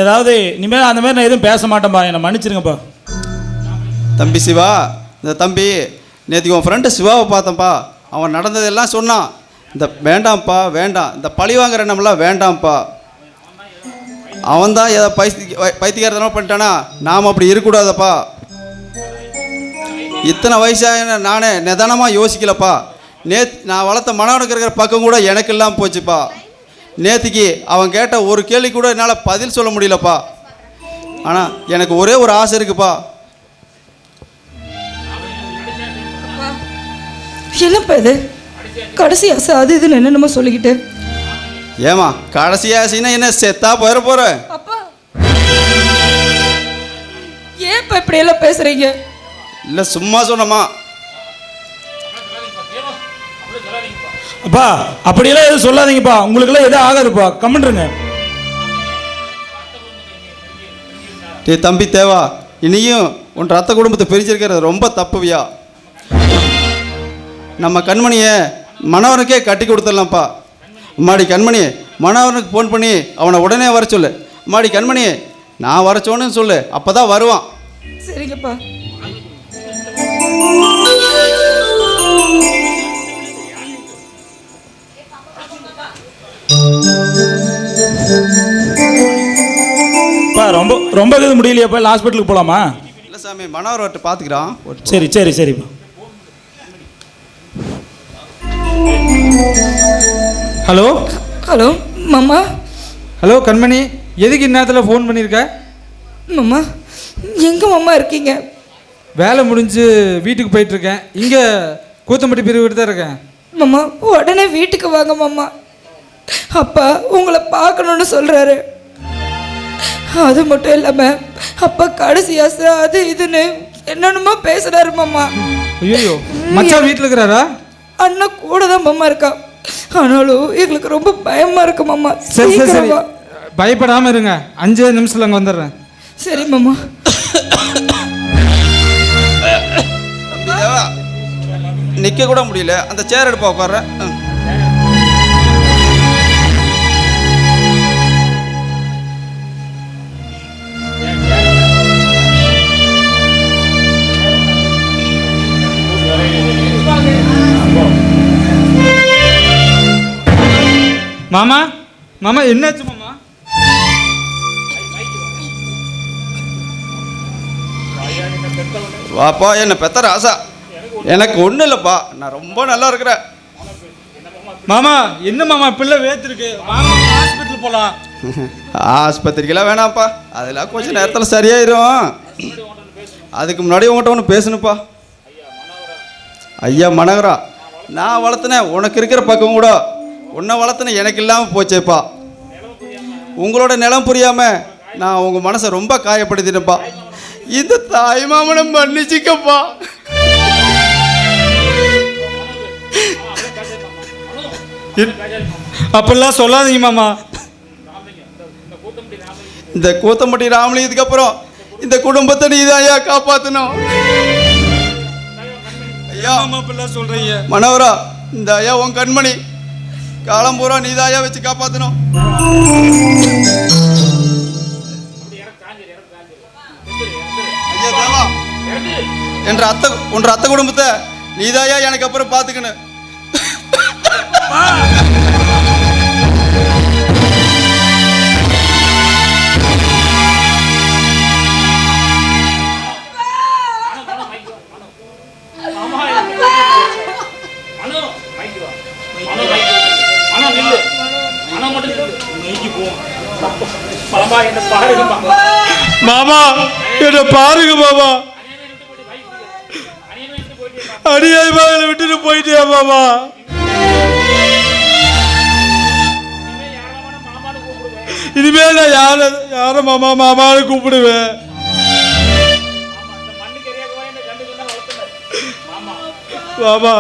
[SPEAKER 13] ஏதாவது இனிமேல் அந்த மாதிரி நான் எதுவும் பேச மாட்டேன்ப்பா, என்னை மன்னிச்சிருங்கப்பா.
[SPEAKER 12] தம்பி சிவா, இந்த தம்பி நேற்றுக்கு உன் ஃப்ரெண்டு சிவாவை பார்த்தேன்ப்பா, அவன் நடந்ததெல்லாம் சொன்னான். இந்த வேண்டாம்ப்பா வேண்டாம், இந்த பழி வாங்குற நம்மளாம் வேண்டாம்ப்பா. அவன் தான் ஏதோ பைத்தியக்காரத்தனமா பண்ணிட்டானா, நாம் அப்படி இருக்கக்கூடாதப்பா. இத்தனை வயசாக நானே நிதானமாக யோசிக்கலப்பா. நான் வளர்த்த மனவனுக்கு இருக்கிற பக்கம் கூட எனக்கு இல்லாமல் போச்சுப்பா. நேற்றுக்கு அவன் கேட்ட ஒரு கேள்வி கூட என்னால் பதில் சொல்ல முடியலப்பா. ஆனால் எனக்கு ஒரே ஒரு ஆசை இருக்குப்பா.
[SPEAKER 4] என்னப்பா இது கடைசி ஆசை அது இதுன்னு என்னென்னமோ சொல்லிக்கிட்டு?
[SPEAKER 12] ஏமா கடைசி ஆசைன்னா என்ன, செத்தா போயிட போற?
[SPEAKER 4] அப்பா ஏன்ப்பா இப்படி எல்லாம் பேசுறீங்க?
[SPEAKER 12] இல்லை சும்மா சொன்னம்மா.
[SPEAKER 13] அப்பா அப்படியெல்லாம் எதுவும் சொல்லாதீங்கப்பா, உங்களுக்கெல்லாம் எதுவும் ஆகாதுப்பா, கம்மின்றுங்க.
[SPEAKER 12] டே தம்பி தேவா, இனியும் உன் ரத்த குடும்பத்தை பிரிச்சிருக்கிறது ரொம்ப தப்புவியா. நம்ம கண்மணியை மனவனுக்கே கட்டி கொடுத்துடலாம்ப்பா. அம்மாடி கண்மணி, மனவனுக்கு ஃபோன் பண்ணி அவனை உடனே வர சொல்லு. அம்மாடி கண்மணி, நான் வரச்சோன்னு சொல்லு, அப்போ தான் வருவான்.
[SPEAKER 4] சரிங்கப்பா.
[SPEAKER 13] ரொம்ப ரொம்ப இது முடியலையாப்பா, இல்லை ஹாஸ்பிட்டலுக்கு போகலாமா?
[SPEAKER 12] இல்லை சாமி, மனோகர் வரட்டு பார்த்துக்கிறான்.
[SPEAKER 13] சரி சரி சரிப்பா.
[SPEAKER 1] ஹலோ
[SPEAKER 4] ஹலோ மாமா.
[SPEAKER 1] ஹலோ கண்மணி, எதுக்கு இந்நேரத்தில் ஃபோன் பண்ணியிருக்க?
[SPEAKER 4] மாமா எங்கே மாமா இருக்கீங்க?
[SPEAKER 1] வேலை முடிஞ்சு வீட்டுக்கு போயிட்டுருக்கேன். இங்கே கூத்தம்பட்டி பிரிவு தான் இருக்கேன்.
[SPEAKER 4] மாமா உடனே வீட்டுக்கு வாங்க மாமா, அப்பா உங்களை பார்க்கணுன்னு சொல்கிறாரு. அது மட்டும் இல்லாமல் அப்பா கடைசி ஆசை அது இதுன்னு என்னென்னமோ பேசுகிறாரு மாமா.
[SPEAKER 1] ஐயோ, மச்சான் வீட்டில் இருக்கிறாரா?
[SPEAKER 4] அண்ணன் கூட தான் மாமா இருக்கா, ஆனாலும் எங்களுக்கு ரொம்ப பயமாக இருக்கு மாமா.
[SPEAKER 1] சரி சரி சரி, பயப்படாமல் இருங்க, 5 நிமிஷத்தில் அங்கே வந்துடுறேன்.
[SPEAKER 4] சரி மாமா.
[SPEAKER 12] நிற்க கூட முடியல, அந்த சேர் எடுப்பா உட்கார்றேன்.
[SPEAKER 1] மாமா மாமா என்னாச்சு மாமா?
[SPEAKER 12] வாப்பா, என்ன பெத்த ராசா, எனக்கு ஒன்றும் இல்லைப்பா, நான் ரொம்ப நல்லா இருக்கிறேன்.
[SPEAKER 1] மாமா என்ன மாமா பிள்ளை வேத்திருக்கு, ஹாஸ்பிட்டல் போகலாம்.
[SPEAKER 12] ஆஸ்பத்திரிக்கெல்லாம் வேணாம்ப்பா, அதெல்லாம் கொஞ்சம் நேரத்தில் சரியாயிரும். அதுக்கு முன்னாடி உங்கள்கிட்ட ஒன்று பேசணுப்பா. ஐயா மனோகரா, நான் வளர்த்துனேன் உனக்கு இருக்கிற பக்கம் கூட உன்னை வளர்த்துனேன் எனக்கு இல்லாமல் போச்சேப்பா. உங்களோட நிலம் புரியாமல் நான் உங்கள் மனசை ரொம்ப காயப்படுத்தினேன்ப்பா. இந்த தாய் மாமனை மன்னிச்சிக்கப்பா.
[SPEAKER 1] அப்படிலாம் சொல்லாதீங்க மாமா.
[SPEAKER 12] இந்த கூத்தம்பட்டி ராமலி இதுக்கப்புறம் இந்த குடும்பத்தை நீ தான் ஐயா காப்பாற்றணும். ஐயா
[SPEAKER 1] அப்படிலாம் சொல்றீங்க?
[SPEAKER 12] மனோகரா, இந்த ஐயா உன் கண்மணி, காலம் பூரா நீ தான் ஐயா வச்சு காப்பாற்றணும். ஐயா தேவா, உன்ற அத்தை குடும்பத்தை நீ தான் ஐயா எனக்கு அப்புறம் பார்த்துக்கணும்.
[SPEAKER 1] மாமா என்ன பாருங்க மாமா. அடியாய் விட்டுட்டு போயிட்டியா மாமா? இனிமே நான் யார மாமா மாமான்னு கூப்பிடுவேன்? மாமா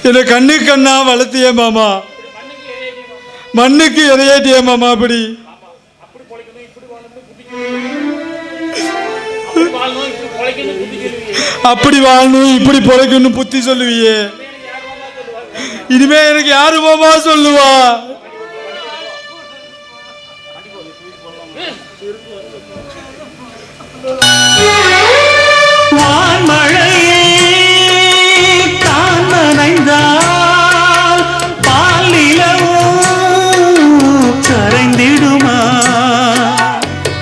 [SPEAKER 1] என்னை கண்ணுக்கு கண்ணா வளர்த்தியே மாமா, மண்ணுக்கு இறையாட்டியே மாமா. அப்படி வாழணும் இப்படி பொழைக்கணும் புத்தி சொல்லுவியே. இனிமே எனக்கு யாரு மாமா சொல்லுவா?
[SPEAKER 16] தான் நனைந்தால் பால் நிலவும் கரைந்திடுமா?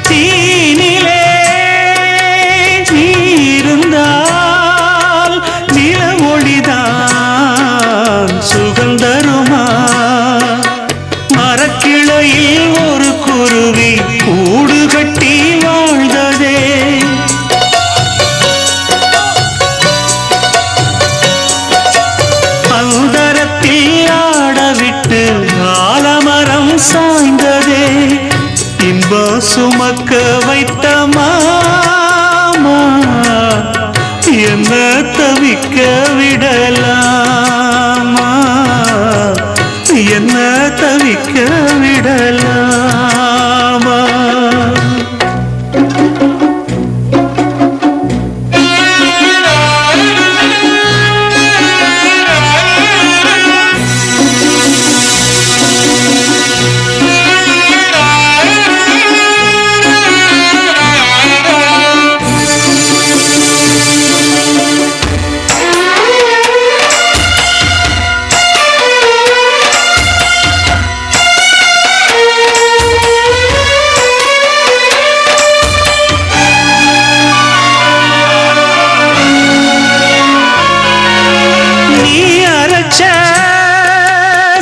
[SPEAKER 16] தீனிலே நீருந்தால் நில ஒளிதான் சுகந்தருமா? மரக்கிளையில் ஒரு குருவி கூடு கட்டி வாழ்ந்ததே, ஆடவிட்டு ஆலமரம் சாய்ந்ததே. இன்பம் சுமக்க வைத்த மாமா என்ன தவிக்க விடலாமா? என்ன தவிக்க விடலாமா?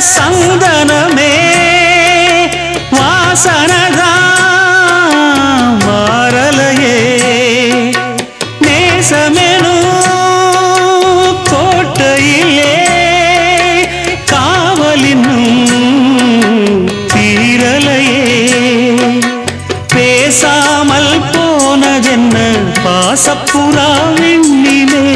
[SPEAKER 16] சந்தனமே வாசனதான் மாறலையே, நேசமெனும் கோட்டையிலே காவலினும் தீரலையே. பேசாமல் போனதென்ன பாசப்புறா விண்ணிலே,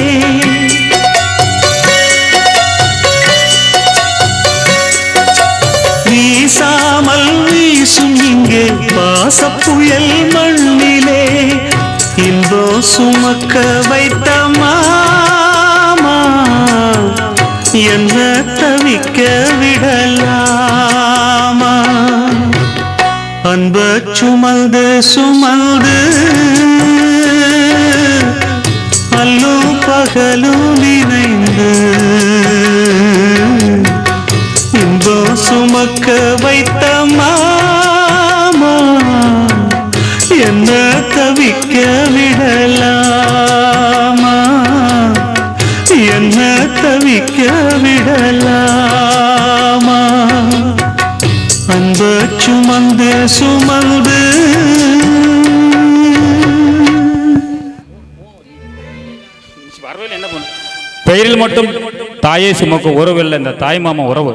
[SPEAKER 16] வீசாமல் வீசும் இங்கே பாசப்புயல் மண்ணிலே. இன்போ சுமக்க வைத்த மாமா என்ன தவிக்க விடலாமா? அன்ப சுமந்து சுமந்து அல்லும் பகலும் நினைந்து இன்போ சுமக்க வைத்த மாமா என்ன தவிக்க விடலாமா? என்ன தவிக்க விடலாமா? அன்ப சுமந்து சுமந்து
[SPEAKER 11] பெயரில் மட்டும் தாயை சுமக்கும் உறவில்லை இந்த தாய்மாமா உறவு.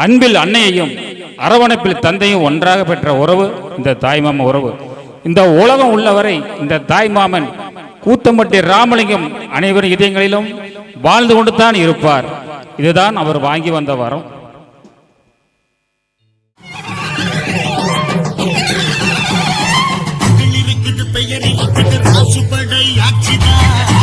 [SPEAKER 11] அன்பில் அன்னையையும் அரவணைப்பில் தந்தையும் ஒன்றாக பெற்ற உறவு இந்த தாய்மாமா உறவு. இந்த உலகம் உள்ளவரை இந்த தாய்மாமன் கூத்தம்பட்டி ராமலிங்கம் அனைவரும் இதயங்களிலும் வாழ்ந்து கொண்டு தான் இருப்பார். இதுதான் அவர் வாங்கி வந்த வரம்.
[SPEAKER 16] பெயரில் ராசுபடை ஆட்சிதான்